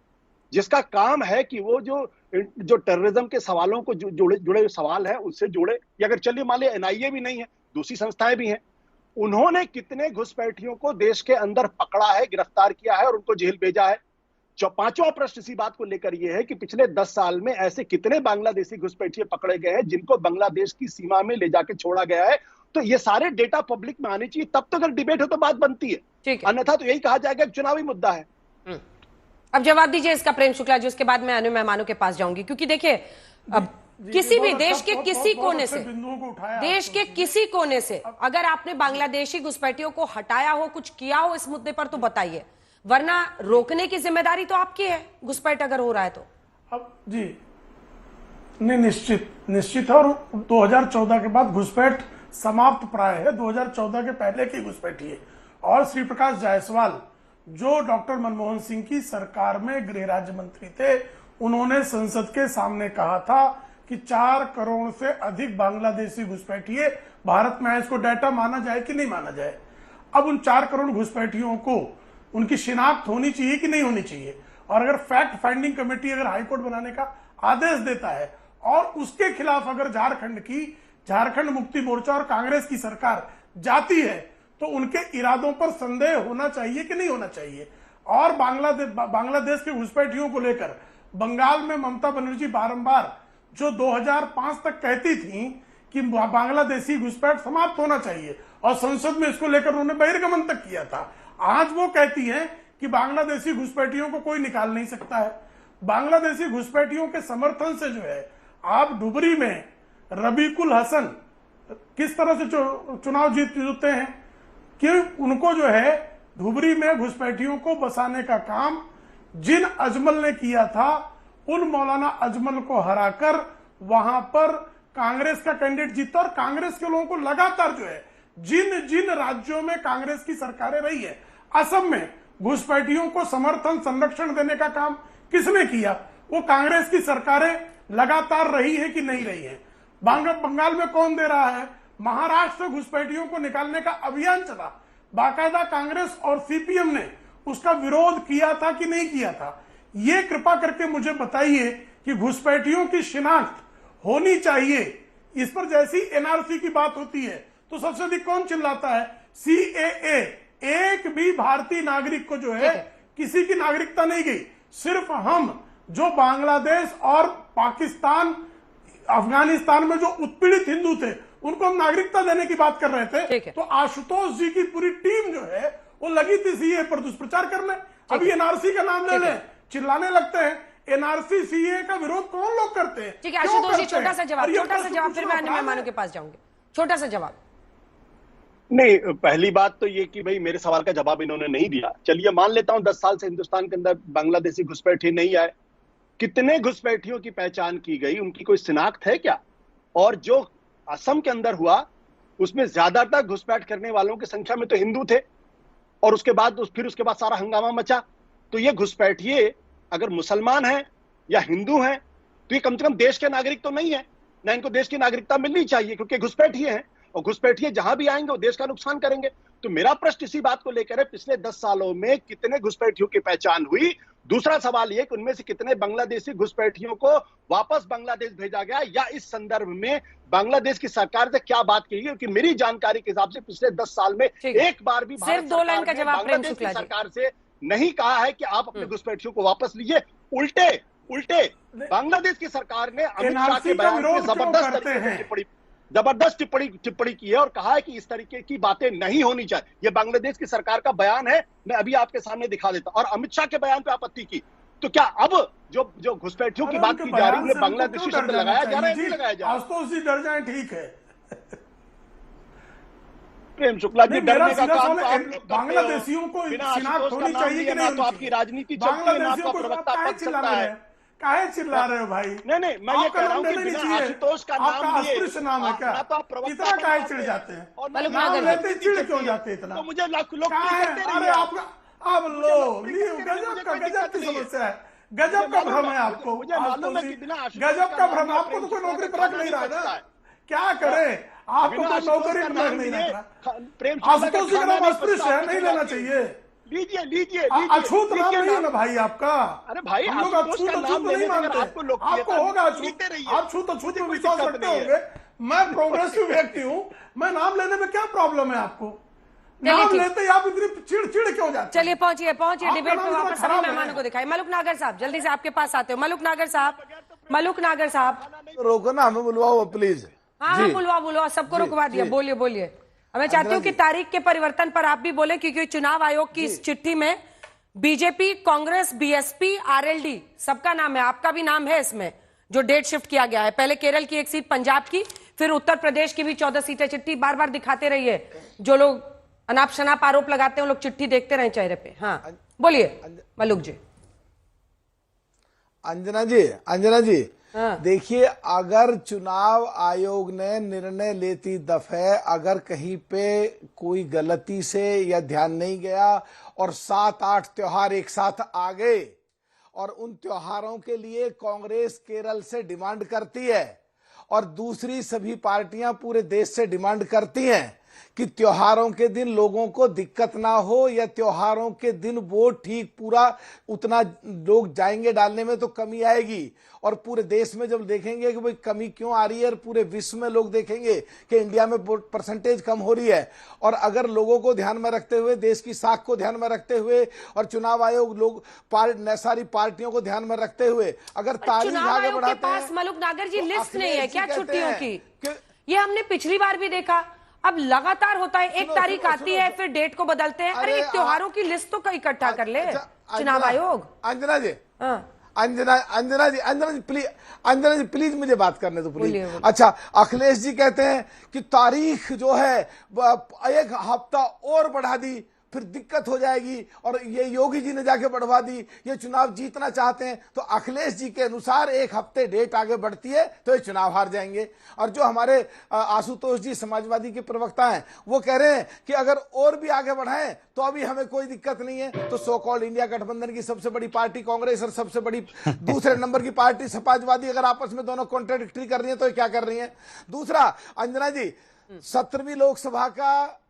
जिसका काम है कि वो जो टेररिज्म के सवालों को जुड़े सवाल है उससे जुड़े, या अगर चलिए मान लिया एनआईए भी नहीं है, दूसरी संस्थाएं भी हैं, उन्होंने कितने घुसपैठियों को देश के अंदर पकड़ा है, गिरफ्तार किया है और उनको जेल भेजा है। पांचवा प्रश्न इसी बात को लेकर यह है कि पिछले 10 साल में ऐसे कितने बांग्लादेशी घुसपैठिए पकड़े गए हैं जिनको बांग्लादेश की सीमा में ले जाके छोड़ा गया है। तो ये सारे डेटा पब्लिक में आने चाहिए, तब तो अगर डिबेट हो तो बात बनती है, अन्यथा तो यही कहा जाएगा चुनावी मुद्दा है। अब जवाब दीजिए इसका प्रेम शुक्ला जी, उसके बाद मैं अन्य मेहमानों के पास जाऊंगी, क्योंकि देखिए अब किसी भी देश के किसी कोने से, देश के किसी कोने से अगर आपने बांग्लादेशी घुसपैठियों को हटाया हो, कुछ किया हो इस मुद्दे पर तो बताइए, वरना रोकने की जिम्मेदारी तो आपकी है घुसपैठ अगर हो रहा है तो। अब जी नहीं, निश्चित है, और 2014 के बाद घुसपैठ समाप्त प्राय है। 2014 के पहले की घुसपैठी है। और श्री प्रकाश जायसवाल जो डॉक्टर मनमोहन सिंह की सरकार में गृह राज्य मंत्री थे, उन्होंने संसद के सामने कहा था कि 4 करोड़ से अधिक बांग्लादेशी घुसपैठिए भारत में आए। इसको डाटा माना जाए कि नहीं माना जाए। अब उन 4 करोड़ घुसपैठियों को उनकी शिनाख्त होनी चाहिए कि नहीं होनी चाहिए, और अगर फैक्ट फाइंडिंग कमेटी अगर हाईकोर्ट बनाने का आदेश देता है और उसके खिलाफ अगर झारखंड मुक्ति मोर्चा और कांग्रेस की सरकार जाती है तो उनके इरादों पर संदेह होना चाहिए कि नहीं होना चाहिए। और बांग्लादेश के घुसपैठियों को लेकर बंगाल में ममता बनर्जी बारंबार जो 2005 तक कहती थी कि बांग्लादेशी घुसपैठ समाप्त होना चाहिए, और संसद में इसको लेकर उन्होंने बहिर्गमन तक किया था, आज वो कहती हैं कि बांग्लादेशी घुसपैठियों को कोई निकाल नहीं सकता है। बांग्लादेशी घुसपैठियों के समर्थन से जो है आप डुबरी में रबीकुल हसन किस तरह से चुनाव जीतते हैं कि उनको जो है धुबरी में घुसपैठियों को बसाने का काम जिन अजमल ने किया था उन मौलाना अजमल को हराकर वहां पर कांग्रेस का कैंडिडेट जीता। और कांग्रेस के लोगों को लगातार जो है, जिन जिन राज्यों में कांग्रेस की सरकारें रही है, असम में घुसपैठियों को समर्थन संरक्षण देने का काम किसने किया? वो कांग्रेस की सरकारें लगातार रही है कि नहीं रही है? बंगाल में कौन दे रहा है? महाराष्ट्र से घुसपैठियों को निकालने का अभियान चला, बाकायदा कांग्रेस और सीपीएम ने उसका विरोध किया था कि नहीं किया था? ये कृपा करके मुझे बताइए कि घुसपैठियों की शिनाख्त होनी चाहिए, इस पर जैसी एनआरसी की बात होती है तो सबसे अधिक कौन चिल्लाता है? सीएए। एक भी भारतीय नागरिक को जो है किसी की नागरिकता नहीं गई, सिर्फ हम जो बांग्लादेश और पाकिस्तान अफगानिस्तान में जो उत्पीड़ित हिंदू थे उनको हम नागरिकता देने की बात कर रहे थे। तो आशुतोष जी की पूरी टीम जो है वो लगी थी सीए पर दुष्प्रचार करने। अभी एनआरसी का नाम ले लें, चिल्लाने लगते हैं। एनआरसी सीए का विरोध कौन लोग करते हैं? ठीक है आशुतोष जी, छोटा सा जवाब, फिर मैं अन्य मेहमानों के पास जाऊंगी। छोटा सा जवाब। नहीं, पहली बात तो ये कि भाई मेरे सवाल का जवाब इन्होंने नहीं दिया। चलिए मान लेता हूं 10 साल से हिंदुस्तान के अंदर बांग्लादेशी घुसपैठिए नहीं आए। कितने घुसपैठियों की पहचान की गई, उनकी कोई शिनाख्त है क्या? और जो असम के अंदर हुआ उसमें ज्यादातर घुसपैठ करने वालों की संख्या में तो हिंदू थे, और उसके बाद सारा हंगामा मचा। तो ये घुसपैठिए अगर मुसलमान हैं या हिंदू हैं तो ये कम से कम देश के नागरिक तो नहीं है ना, इनको देश की नागरिकता मिलनी चाहिए क्योंकि घुसपैठिए हैं, और घुसपैठिए जहां भी आएंगे वो देश का नुकसान करेंगे। तो मेरा प्रश्न इसी बात को लेकर है, पिछले 10 सालों में कितने घुसपैठियों की पहचान हुई? दूसरा सवाल यह कि उनमें से कितने बांग्लादेशी घुसपैठियों को वापस बांग्लादेश भेजा गया, या इस संदर्भ में बांग्लादेश की सरकार से क्या बात की गई? क्योंकि मेरी जानकारी के हिसाब से पिछले 10 साल में एक बार भी सिर्फ 2 लाइन का जवाब बांग्लादेश की सरकार से नहीं कहा है कि आप अपने घुसपैठियों को वापस लीजिए। उल्टे बांग्लादेश की सरकार ने अमित शाह के बयान पे जबरदस्त टिप्पणी की है और कहा है कि इस तरीके की बातें नहीं होनी चाहिए। ये बांग्लादेश की सरकार का बयान है, मैं अभी आपके सामने दिखा देता हूं। और अमित शाह के बयान पे आपत्ति की। तो क्या अब जो घुसपैठियों की बात की जा रही है बांग्लादेशी शब्द लगाया जा रहा है, नहीं लगाया जा रहा? आशुतोष जी डर जाए, ठीक है। प्रेम शुक्ला जी, डरने का काम बांग्लादेशियों को शिनाख्त होनी चाहिए कि नहीं? तो आपकी राजनीति चलती है ना, आपका प्रवक्ता पद सकता है। काहे चिल्ला रहे हो भाई? नहीं, मैं ये कह रहा हूं कि बिना आशुतोष का नाम लिए नाम है क्या? तो आप प्रवक्ता इतना काहे चिढ़ जाते हैं? नाम लेते चिढ़ क्यों जाते इतना? तो मुझे लोग अरे आप अब लो गजब की समस्या है, गजब का भ्रम है आपको। गजब का भ्रम, आपको तो कोई नौकरी पर रख नहीं रहा ना, क्या करे? आपको तो नौकरी पर रख नहीं रहा। आशुतोष जी का नाम अस्पृश्य है, नहीं लेना चाहिए। लीजिए अछूत नाम नहीं है ना भाई आपका। अरे भाई हम लोग अछूत नहीं मानते, आपको होगा अछूत, आप छूत में विश्वास रखते होंगे। मैं प्रोग्रेसिव व्यक्ति हूँ, मैं नाम लेने में क्या प्रॉब्लम है आपको? नाम लेते ही आप इतनी चिड़ क्यों जाते? चलिए पहुंचिए डिबेट में वापस सभी मेहमानों को दिखाई। मलुक नागर साहब जल्दी से आपके पास आते हो। मलुक नागर साहब रोको ना, हमें बुलवाओ प्लीज। हाँ बुलवा, सबको रुकवा दिया। बोलिए। मैं चाहती हूँ कि तारीख के परिवर्तन पर आप भी बोले, क्योंकि चुनाव आयोग की इस चिट्ठी में बीजेपी, कांग्रेस, बीएसपी, आरएलडी सबका नाम है, आपका भी नाम है इसमें, जो डेट शिफ्ट किया गया है। पहले केरल की एक सीट, पंजाब की, फिर उत्तर प्रदेश की भी 14 सीटें। चिट्ठी बार बार दिखाते रहिए, जो लोग अनाप शनाप आरोप लगाते हैं वो लोग चिट्ठी देखते रहे चेहरे पे। हाँ बोलिए मलुक जी। अंजना जी देखिए, अगर चुनाव आयोग ने निर्णय लेती दफे अगर कहीं पे कोई गलती से या ध्यान नहीं गया और 7-8 त्योहार एक साथ आ गए और उन त्योहारों के लिए कांग्रेस केरल से डिमांड करती है और दूसरी सभी पार्टियां पूरे देश से डिमांड करती हैं कि त्योहारों के दिन लोगों को दिक्कत ना हो, या त्योहारों के दिन वोट ठीक पूरा उतना लोग जाएंगे डालने में तो कमी आएगी। और पूरे देश में जब देखेंगे कि भाई कमी क्यों आ रही है, और पूरे विश्व में लोग देखेंगे कि इंडिया में वोट परसेंटेज कम हो रही है, और अगर लोगों को ध्यान में रखते हुए, देश की साख को ध्यान में रखते हुए, और चुनाव आयोग लोग सारी पार्टियों को ध्यान में रखते हुए अगर तारीख आगे बढ़ाते हैं। मलुक नागर जी लिस्ट नहीं है क्या छुट्टियों की? ये हमने पिछली बार भी देखा, अब लगातार होता है, एक तारीख आती है फिर डेट को बदलते हैं। अरे एक त्योहारों की लिस्ट तो इकट्ठा कर ले चुनाव आयोग। अंजना जी प्लीज मुझे बात करने दो प्लीज। अच्छा, अखिलेश जी कहते हैं कि तारीख जो है 1 हफ्ता और बढ़ा दी, फिर दिक्कत हो जाएगी। और ये योगी जी ने जाके बढ़वा दी, ये चुनाव जीतना चाहते हैं तो अखिलेश जी के अनुसार एक हफ्ते डेट आगे बढ़ती है तो ये चुनाव हार जाएंगे। और जो हमारे आशुतोष जी समाजवादी के प्रवक्ता हैं वो कह रहे हैं कि अगर और भी आगे बढ़ाएं तो अभी हमें कोई दिक्कत नहीं है। तो सो कॉल्ड इंडिया गठबंधन की सबसे बड़ी पार्टी कांग्रेस और सबसे बड़ी दूसरे नंबर की पार्टी समाजवादी अगर आपस में दोनों कॉन्ट्राडिक्टरी कर रही है तो क्या कर रही है। दूसरा, अंजना जी, 17वीं लोकसभा का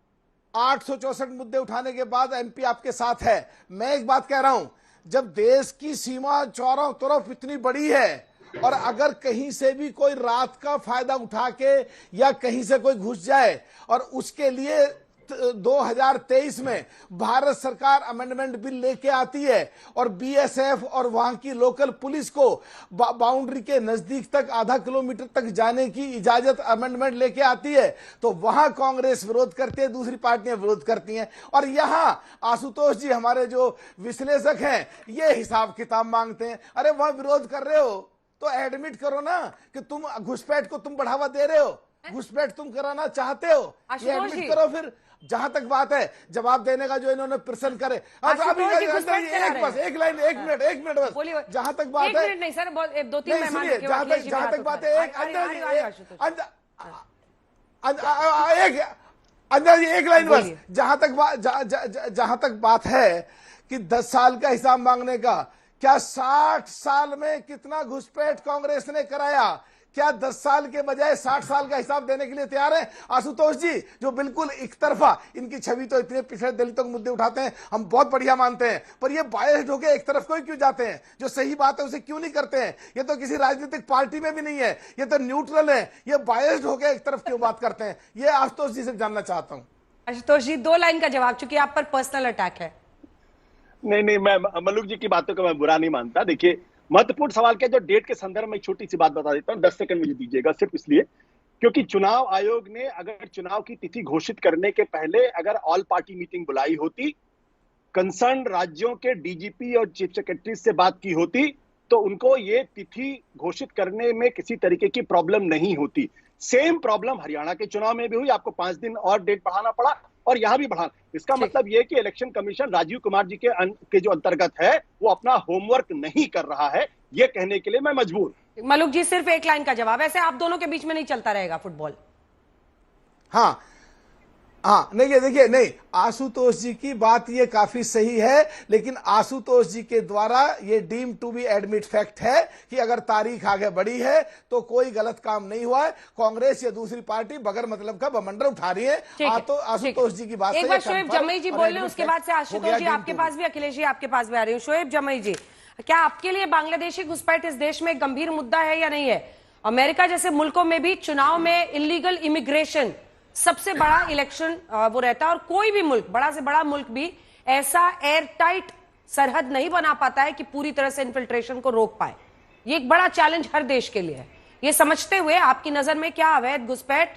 864 मुद्दे उठाने के बाद एमपी आपके साथ है। मैं एक बात कह रहा हूं, जब देश की सीमा चारों तरफ इतनी बड़ी है और अगर कहीं से भी कोई रात का फायदा उठा के या कहीं से कोई घुस जाए और उसके लिए 2023 में भारत सरकार अमेंडमेंट बिल लेके आती है और बीएसएफ और वहां की लोकल पुलिस को बाउंड्री के नजदीक तक आधा किलोमीटर तक जाने की इजाजत अमेंडमेंट लेके आती है तो वहां कांग्रेस विरोध करती है, दूसरी पार्टियां विरोध करती हैं। और यहां आशुतोष जी हमारे जो विश्लेषक हैं ये हिसाब किताब मांगते हैं। अरे वहां विरोध कर रहे हो तो एडमिट करो ना कि तुम घुसपैठ को तुम बढ़ावा दे रहे हो, घुसपैठ तुम कराना चाहते हो, ये एडमिट करो। फिर जहां तक बात है जवाब देने का जो इन्होंने प्रश्न करे, एक मिनट बस, जहां तक बात है नहीं सर, दो तीन जहां तक बात है अंदर जी एक लाइन बस, जहां तक बात है कि 10 साल का हिसाब मांगने का, क्या 60 साल में कितना घुसपैठ कांग्रेस ने कराया? क्या 10 साल के बजाय 60 साल का हिसाब देने के लिए तैयार है? आशुतोष जी जो बिल्कुल एक तरफा इनकी छवि तो इतने पिछड़े दलितों के मुद्दे उठाते हैं, हम बहुत बढ़िया मानते हैं, पर ये बायस्ड होकर एक तरफ को ही क्यों जाते हैं? जो सही बात है उसे क्यों नहीं करते हैं? ये तो किसी राजनीतिक पार्टी में भी नहीं है, ये तो न्यूट्रल है, ये बायस्ड होकर एक तरफ क्यों बात करते हैं? ये आशुतोष जी से जानना चाहता हूँ। आशुतोष जी 2 लाइन का जवाब, चूंकि आप पर पर्सनल अटैक है। नहीं, मैं मलूक जी की बातों को मैं बुरा नहीं मानता। देखिए, महत्वपूर्ण सवाल के जो डेट के संदर्भ में एक छोटी सी बात बता देता हूं, 10 सेकंड मुझे दीजिएगा, सिर्फ इसलिए क्योंकि चुनाव आयोग ने अगर चुनाव की तिथि घोषित करने के पहले अगर ऑल पार्टी मीटिंग बुलाई होती, कंसर्न राज्यों के डीजीपी और चीफ सेक्रेटरी से बात की होती तो उनको ये तिथि घोषित करने में किसी तरीके की प्रॉब्लम नहीं होती। सेम प्रॉब्लम हरियाणा के चुनाव में भी हुई, आपको 5 दिन और डेट बढ़ाना पड़ा और यहां भी बढ़ा। इसका मतलब यह कि इलेक्शन कमीशन राजीव कुमार जी के जो अंतर्गत है वो अपना होमवर्क नहीं कर रहा है, ये कहने के लिए मैं मजबूर। मलूक जी सिर्फ एक लाइन का जवाब, ऐसे आप दोनों के बीच में नहीं चलता रहेगा फुटबॉल। हाँ, नहीं ये देखिए, नहीं आशुतोष जी की बात ये काफी सही है, लेकिन आशुतोष जी के द्वारा ये deem to be admit fact है कि अगर तारीख आगे बढ़ी है तो कोई गलत काम नहीं हुआ है। कांग्रेस या दूसरी पार्टी बगैर मतलब का बमंडर उठा रही है। तो आशुतोष जी की बात एक बार शोएब जमई जी बोल रहे हैं, उसके बाद से आशुतोष जी आपके पास भी, अखिलेश जी आपके पास भी आ रही हूँ। शोएब जमई जी, क्या आपके लिए बांग्लादेशी घुसपैठ इस देश में गंभीर मुद्दा है या नहीं है? अमेरिका जैसे मुल्कों में भी चुनाव में इलीगल इमिग्रेशन सबसे बड़ा इलेक्शन वो रहता है और कोई भी मुल्क, बड़ा से बड़ा मुल्क भी ऐसा एयर टाइट सरहद नहीं बना पाता है कि पूरी तरह से इन्फिल्ट्रेशन को रोक पाए। ये एक बड़ा चैलेंज हर देश के लिए है। ये समझते हुए आपकी नजर में क्या अवैध घुसपैठ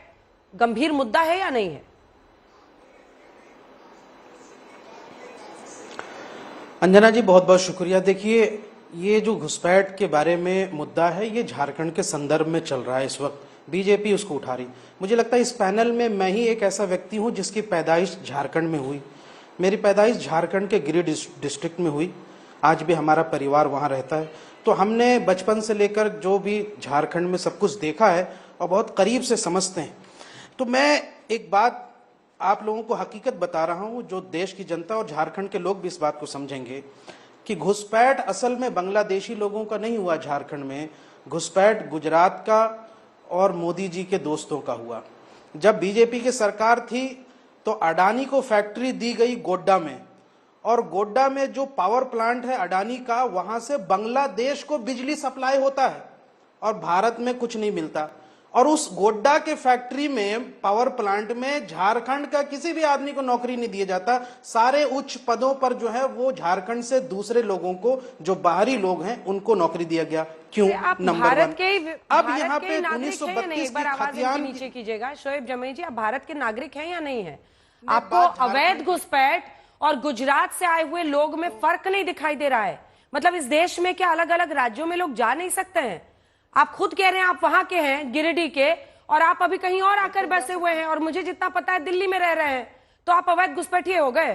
गंभीर मुद्दा है या नहीं है? अंजना जी बहुत बहुत शुक्रिया। देखिए, ये जो घुसपैठ के बारे में मुद्दा है ये झारखंड के संदर्भ में चल रहा है। इस वक्त बीजेपी उसको उठा रही। मुझे लगता है इस पैनल में मैं ही एक ऐसा व्यक्ति हूं जिसकी पैदाइश झारखंड में हुई। मेरी पैदाइश झारखंड के गिरिडीह डिस्ट्रिक्ट में हुई, आज भी हमारा परिवार वहां रहता है। तो हमने बचपन से लेकर जो भी झारखंड में सब कुछ देखा है और बहुत करीब से समझते हैं। तो मैं एक बात आप लोगों को हकीकत बता रहा हूं, जो देश की जनता और झारखंड के लोग भी इस बात को समझेंगे कि घुसपैठ असल में बांग्लादेशी लोगों का नहीं हुआ झारखंड में। घुसपैठ गुजरात का और मोदी जी के दोस्तों का हुआ। जब बीजेपी की सरकार थी तो अडानी को फैक्ट्री दी गई गोड्डा में, और गोड्डा में जो पावर प्लांट है अडानी का, वहां से बांग्लादेश को बिजली सप्लाई होता है और भारत में कुछ नहीं मिलता। और उस गोड्डा के फैक्ट्री में, पावर प्लांट में झारखंड का किसी भी आदमी को नौकरी नहीं दिया जाता। सारे उच्च पदों पर जो है वो झारखंड से दूसरे लोगों को, जो बाहरी लोग हैं, उनको नौकरी दिया गया। क्यों? नंबर 1। अब यहाँ पे 1932 की खतियान नीचे कीजिएगा। शोएब जमई जी, आप भारत के नागरिक हैं या नहीं है? आपको अवैध घुसपैठ और गुजरात से आए हुए लोग में फर्क नहीं दिखाई दे रहा है? मतलब इस देश में क्या अलग अलग राज्यों में लोग जा नहीं सकते हैं? आप खुद कह रहे हैं आप वहां के हैं, गिरिडीह के, और आप अभी कहीं और आकर बसे हुए हैं और मुझे जितना पता है दिल्ली में रह रहे हैं, तो आप अवैध घुसपैठिए हो गए।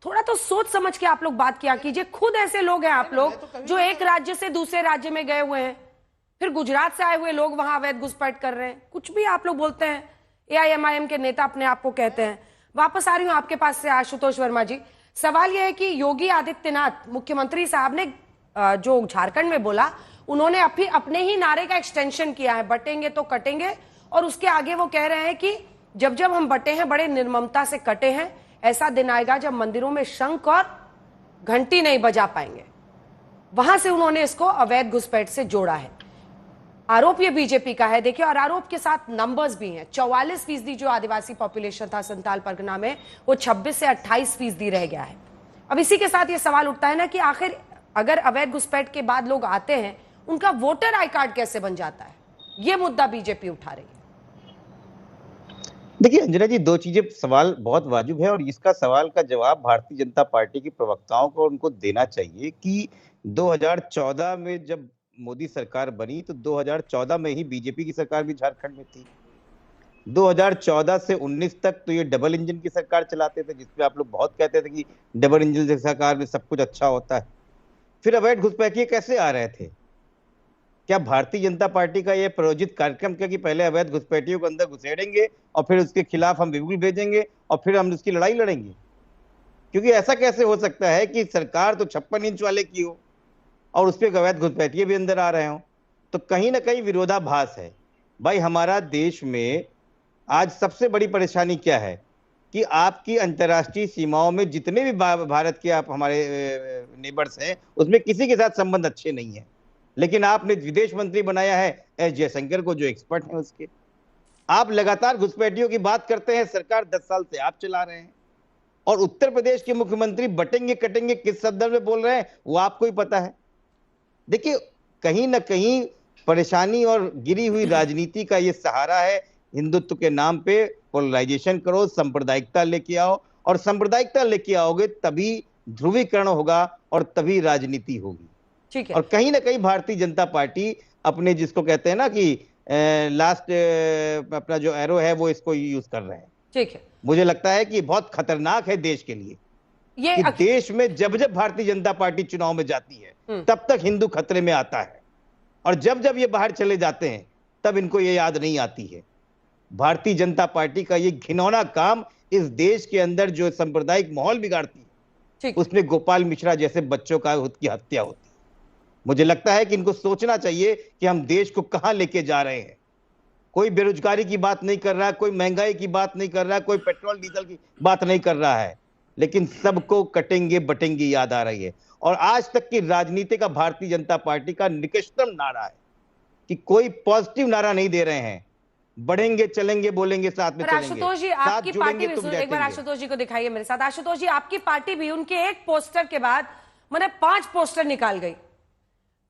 थोड़ा तो सोच समझ के आप लोग बात किया कीजिए। खुद ऐसे लोग हैं आप लोग जो एक राज्य से दूसरे राज्य में गए हुए हैं, फिर गुजरात से आए हुए लोग वहां अवैध घुसपैठ कर रहे हैं, कुछ भी आप लोग बोलते हैं। एआईएमआईएम के नेता अपने आप को कहते हैं। वापस आ रही हूं आपके पास से आशुतोष वर्मा जी। सवाल यह है कि योगी आदित्यनाथ मुख्यमंत्री साहब ने जो झारखंड में बोला, उन्होंने अपने ही नारे का एक्सटेंशन किया है, बटेंगे तो कटेंगे। और उसके आगे वो कह रहे हैं कि जब जब हम बटे हैं बड़े निर्ममता से कटे हैं, ऐसा दिन आएगा जब मंदिरों में शंख और घंटी नहीं बजा पाएंगे। वहां से उन्होंने इसको अवैध घुसपैठ से जोड़ा है। आरोप ये बीजेपी का है, देखिए, और आरोप के साथ नंबर्स भी हैं। 44% जो आदिवासी पॉपुलेशन था संताल परगना में, वो 26 से 28% रह गया है। अब इसी के साथ ये सवाल उठता है ना कि आखिर अगर अवैध घुसपैठ के बाद लोग आते हैं, उनका वोटर आई कार्ड कैसे बन जाता है? ये मुद्दा बीजेपी उठा रही है। देखिए अंजना जी, दो चीजें, सवाल बहुत वाजिब है और इसका सवाल का जवाब भारतीय जनता पार्टी के प्रवक्ताओं को उनको देना चाहिए कि 2014 में जब मोदी सरकार बनी तो 2014 में ही बीजेपी की सरकार भी झारखंड में थी। 2014 से 19 तक तो ये डबल इंजन की सरकार चलाते थे, जिसपे आप लोग बहुत कहते थे कि डबल इंजन की सरकार में सब कुछ अच्छा होता है। फिर अवैध घुसपैठिए कैसे आ रहे थे? क्या भारतीय जनता पार्टी का यह प्रायोजित कार्यक्रम क्या कि पहले अवैध घुसपैठियों को अंदर घुसेड़ेंगे और फिर उसके खिलाफ हम बिल्कुल भेजेंगे और फिर हम उसकी लड़ाई लड़ेंगे? क्योंकि ऐसा कैसे हो सकता है कि सरकार तो 56 इंच वाले की हो और उस पर अवैध घुसपैठिए भी अंदर आ रहे हो? तो कहीं ना कहीं विरोधाभास है। भाई, हमारा देश में आज सबसे बड़ी परेशानी क्या है कि आपकी अंतर्राष्ट्रीय सीमाओं में जितने भी भारत के आप हमारे नेबर्स हैं, उसमें किसी के साथ संबंध अच्छे नहीं है। लेकिन आपने विदेश मंत्री बनाया है एस जयशंकर को, जो एक्सपर्ट है उसके। आप लगातार घुसपैठियों की बात करते हैं, सरकार 10 साल से आप चला रहे हैं। और उत्तर प्रदेश के मुख्यमंत्री बटेंगे कटेंगे किस संदर्भ में बोल रहे हैं वो आपको ही पता है। देखिए, कहीं ना कहीं परेशानी और गिरी हुई राजनीति का ये सहारा है। हिंदुत्व के नाम पे पोलराइजेशन करो, सांप्रदायिकता लेके आओ, और सांप्रदायिकता लेके आओगे तभी ध्रुवीकरण होगा और तभी राजनीति होगी। ठीक है। और कहीं ना कहीं भारतीय जनता पार्टी अपने, जिसको कहते हैं ना कि लास्ट अपना जो एरो है, वो इसको यूज कर रहे हैं। ठीक है। मुझे लगता है कि बहुत खतरनाक है देश के लिए कि देश में जब जब भारतीय जनता पार्टी चुनाव में जाती है तब तक हिंदू खतरे में आता है, और जब जब ये बाहर चले जाते हैं तब इनको ये याद नहीं आती है। भारतीय जनता पार्टी का ये घिनौना काम इस देश के अंदर जो सांप्रदायिक माहौल बिगाड़ती है, उसमें गोपाल मिश्रा जैसे बच्चों का खुद की हत्या होती है। मुझे लगता है कि इनको सोचना चाहिए कि हम देश को कहां लेके जा रहे हैं। कोई बेरोजगारी की बात नहीं कर रहा है, कोई महंगाई की बात नहीं कर रहा है, कोई पेट्रोल डीजल की बात नहीं कर रहा है, लेकिन सबको कटेंगे बटेंगे याद आ रही है। और आज तक की राजनीति का भारतीय जनता पार्टी का निकृष्टतम नारा है कि कोई पॉजिटिव नारा नहीं दे रहे हैं। बढ़ेंगे, चलेंगे, बोलेंगे, साथ में चलेंगे। आशुतोष जी, आपकी पार्टी भी, एक बार आशुतोष जी को दिखाइए मेरे साथ। आशुतोष जी, आपकी पार्टी भी उनके एक पोस्टर के बाद मैंने 5 पोस्टर निकाल गई,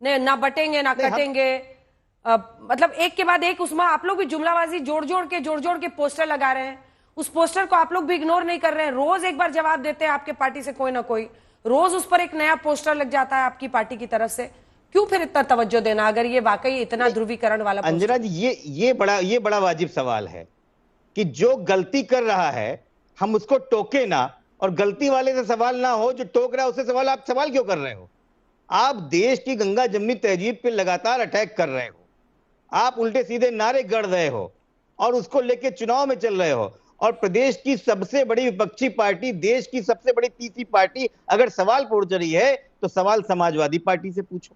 ना बटेंगे ना कटेंगे, मतलब एक के बाद एक। उसमें आप लोग भी जुमलाबाजी जोड़ जोड़ के पोस्टर लगा रहे हैं। उस पोस्टर को आप लोग भी इग्नोर नहीं कर रहे हैं। रोज एक बार जवाब देते हैं आपके पार्टी से कोई ना कोई, रोज उस पर एक नया पोस्टर लग जाता है आपकी पार्टी की तरफ से। क्यों फिर इतना तवज्जो देना अगर ये वाकई इतना ध्रुवीकरण वाला? अंजना जी, ये बड़ा वाजिब सवाल है कि जो गलती कर रहा है हम उसको टोके ना, और गलती वाले से सवाल ना हो, जो टोक रहा है उससे सवाल। आप सवाल क्यों कर रहे हो? आप देश की गंगा जमनी तहजीब पे लगातार अटैक कर रहे हो, आप उल्टे सीधे नारे गढ़ रहे हो और उसको लेके चुनाव में चल रहे हो। और प्रदेश की सबसे बड़ी विपक्षी पार्टी, देश की सबसे बड़ी तीसरी पार्टी अगर सवाल पूछ रही है तो सवाल समाजवादी पार्टी से पूछो।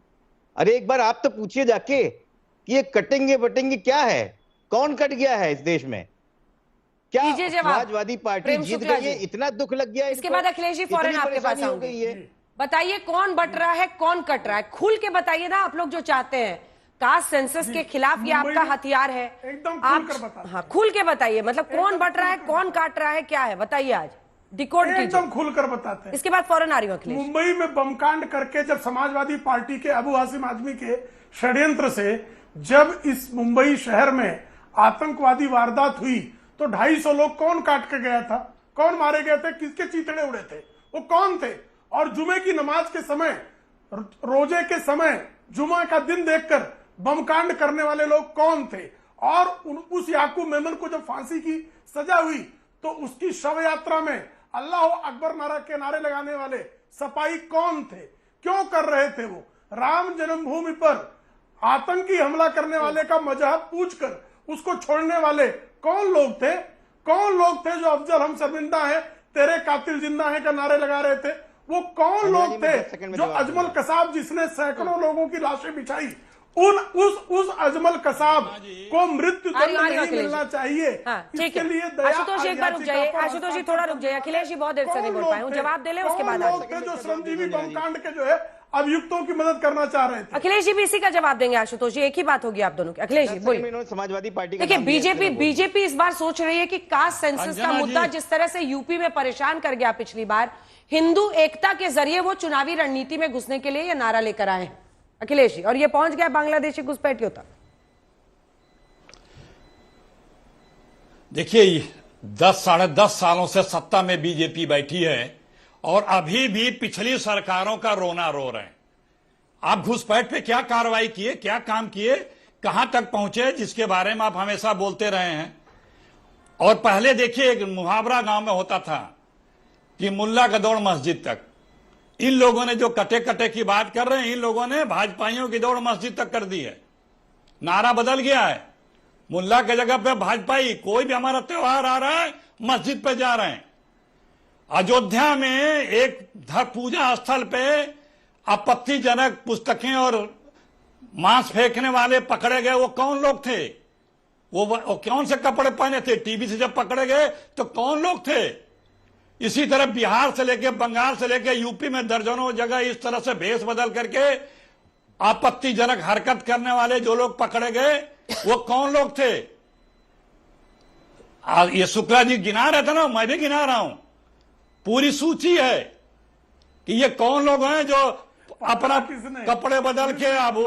अरे एक बार आप तो पूछिए जाके कि ये कटेंगे बटेंगे क्या है? कौन कट गया है इस देश में? क्या समाजवादी पार्टी जीत गई है? इतना दुख लग गया। इसके बाद अखिलेश जी फौरन आपके पास आऊंगी। बताइए कौन बट रहा है, कौन कट रहा है? खुल के बताइए ना आप लोग जो चाहते हैं। कास्ट सेंसस के खिलाफ ये आपका हथियार है, एकदम हाँ खुल के बताइए। मतलब कौन बट रहा है, कौन काट रहा है, क्या है बताइए, आज डिकोड कीजिए। एकदम खुलकर बताते हैं। इसके बाद फौरन आ रही हूं अखिलेश। मुंबई में बमकांड करके जब समाजवादी पार्टी के अबू हासिम आजमी के षड्यंत्र से जब इस मुंबई शहर में आतंकवादी वारदात हुई तो 250 लोग कौन काट के गया था, कौन मारे गए थे, किसके चीतड़े उड़े थे, वो कौन थे? और जुमे की नमाज के समय, रोजे के समय, जुमा का दिन देखकर बमकांड करने वाले लोग कौन थे? और उस याकूब मेमन को जब फांसी की सजा हुई तो उसकी शव यात्रा में अल्लाह अकबर नारा के नारे लगाने वाले सपाई कौन थे, क्यों कर रहे थे वो? राम जन्मभूमि पर आतंकी हमला करने वाले का मजहब पूछकर उसको छोड़ने वाले कौन लोग थे? कौन लोग थे जो अफजल हम शर्मिंदा है तेरे कातिल जिंदा है का नारे लगा रहे थे? वो कौन लोग थे जो अजमल कसाब जिसने सैकड़ों लोगों की लाशें बिछाई, उस अजमल कसाब को मृत्यु दंड नहीं मिलना चाहिए? इसके लिए आशुतोष एक बार रुक जाइए, आशुतोष जी थोड़ा रुक जाइए, अखिलेश जी बहुत देर से नहीं बोल पाए, जवाब दे ले उसके बाद लोग थे जो श्रमजीवी बम कांड के जो है अभियुक्तों की मदद करना चाह रहे थे? अखिलेश जी भी इसी का जवाब देंगे। आशुतोष जी एक ही बात होगी आप दोनों की। अखिलेश जी बोलिए। समाजवादी पार्टी देखिए बीजेपी इस बार सोच रही है कि कास्ट सेंसस का मुद्दा जिस तरह से यूपी में परेशान कर गया पिछली बार, हिंदू एकता के जरिए वो चुनावी रणनीति में घुसने के लिए ये नारा लेकर आए हैं अखिलेश जी, और ये पहुंच गया बांग्लादेशी घुसपैठियों तक। देखिए 10 साढ़े 10 सालों से सत्ता में बीजेपी बैठी है और अभी भी पिछली सरकारों का रोना रो रहे हैं। आप घुसपैठ पे क्या कार्रवाई किए, क्या काम किए, कहां तक पहुंचे, जिसके बारे में आप हमेशा बोलते रहे हैं। और पहले देखिए एक मुहावरा गांव में होता था कि मुल्ला का दौड़ मस्जिद तक। इन लोगों ने जो कटे कटे की बात कर रहे हैं, इन लोगों ने भाजपाइयों की दौड़ मस्जिद तक कर दी है। नारा बदल गया है, मुल्ला की जगह पे भाजपाई। कोई भी हमारा त्योहार आ रहा है मस्जिद पे जा रहे हैं। अयोध्या में एक पूजा स्थल पे आपत्तिजनक पुस्तकें और मांस फेंकने वाले पकड़े गए। वो कौन लोग थे? वो कौन से कपड़े पहने थे? टीवी से जब पकड़े गए तो कौन लोग थे? इसी तरह बिहार से लेके बंगाल से लेके यूपी में दर्जनों जगह इस तरह से भेष बदल करके आपत्तिजनक हरकत करने वाले जो लोग पकड़े गए वो कौन लोग थे? ये शुक्ला जी गिना रहे थे ना, मैं भी गिना रहा हूं। पूरी सूची है कि ये कौन लोग हैं जो अपना कपड़े बदल के अब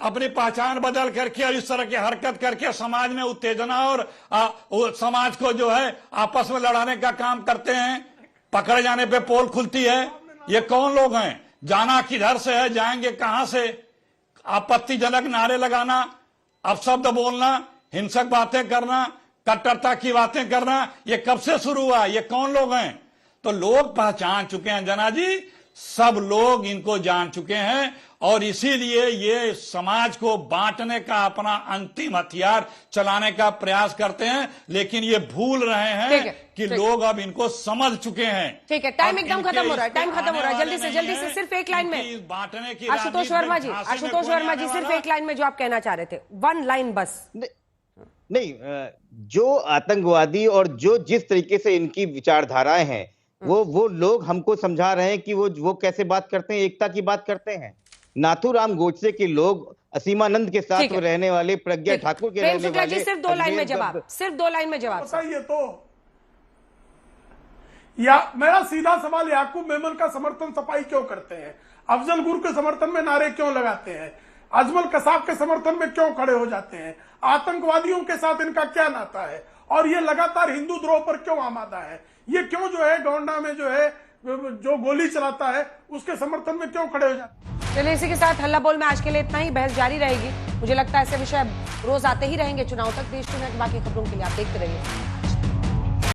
अपनी पहचान बदल करके और इस तरह की हरकत करके समाज में उत्तेजना और समाज को जो है आपस में लड़ाने का काम करते हैं। पकड़े जाने पे पोल खुलती है। ये कौन लोग हैं? जाना किधर से है, जाएंगे कहां से? आपत्तिजनक नारे लगाना, अपशब्द बोलना, हिंसक बातें करना, कट्टरता की बातें करना, ये कब से शुरू हुआ? ये कौन लोग हैं? तो लोग पहचान चुके हैं जना जी, सब लोग इनको जान चुके हैं और इसीलिए ये समाज को बांटने का अपना अंतिम हथियार चलाने का प्रयास करते हैं। लेकिन ये भूल रहे हैं कि लोग अब इनको समझ चुके हैं। ठीक है, टाइम एकदम खत्म हो रहा है, टाइम खत्म हो रहा है। जल्दी से सिर्फ एक लाइन में बांटने की आशुतोष वर्मा जी सिर्फ एक लाइन में जो आप कहना चाह रहे थे, 1 लाइन बस। नहीं, जो आतंकवादी और जो जिस तरीके से इनकी विचारधाराएं हैं वो लोग हमको समझा रहे हैं कि वो कैसे बात करते हैं, एकता की बात करते हैं। नाथूराम गोडसे के लोग, असीमानंद के साथ रहने वाले, प्रज्ञा ठाकुर के रहने वाले। सिर्फ 2 लाइन में जवाब, सिर्फ 2 लाइन में जवाब बताइए तो। या मेरा सीधा सवाल, याकूब मेमन का समर्थन सपाई क्यों करते हैं? अफजल गुर के समर्थन में नारे क्यों लगाते हैं? अजमल कसाब के समर्थन में क्यों खड़े हो जाते हैं? आतंकवादियों के साथ इनका क्या नाता है? और ये लगातार हिंदू द्रोह पर क्यों आमादा है? ये क्यों जो है गोंडा में जो है जो गोली चलाता है उसके समर्थन में क्यों खड़े हो जाते हैं? चलिए इसी के साथ हल्ला बोल में आज के लिए इतना ही। बहस जारी रहेगी। मुझे लगता है ऐसे विषय रोज आते ही रहेंगे चुनाव तक। देश दुनिया की बाकी खबरों के लिए आप देखते रहिए।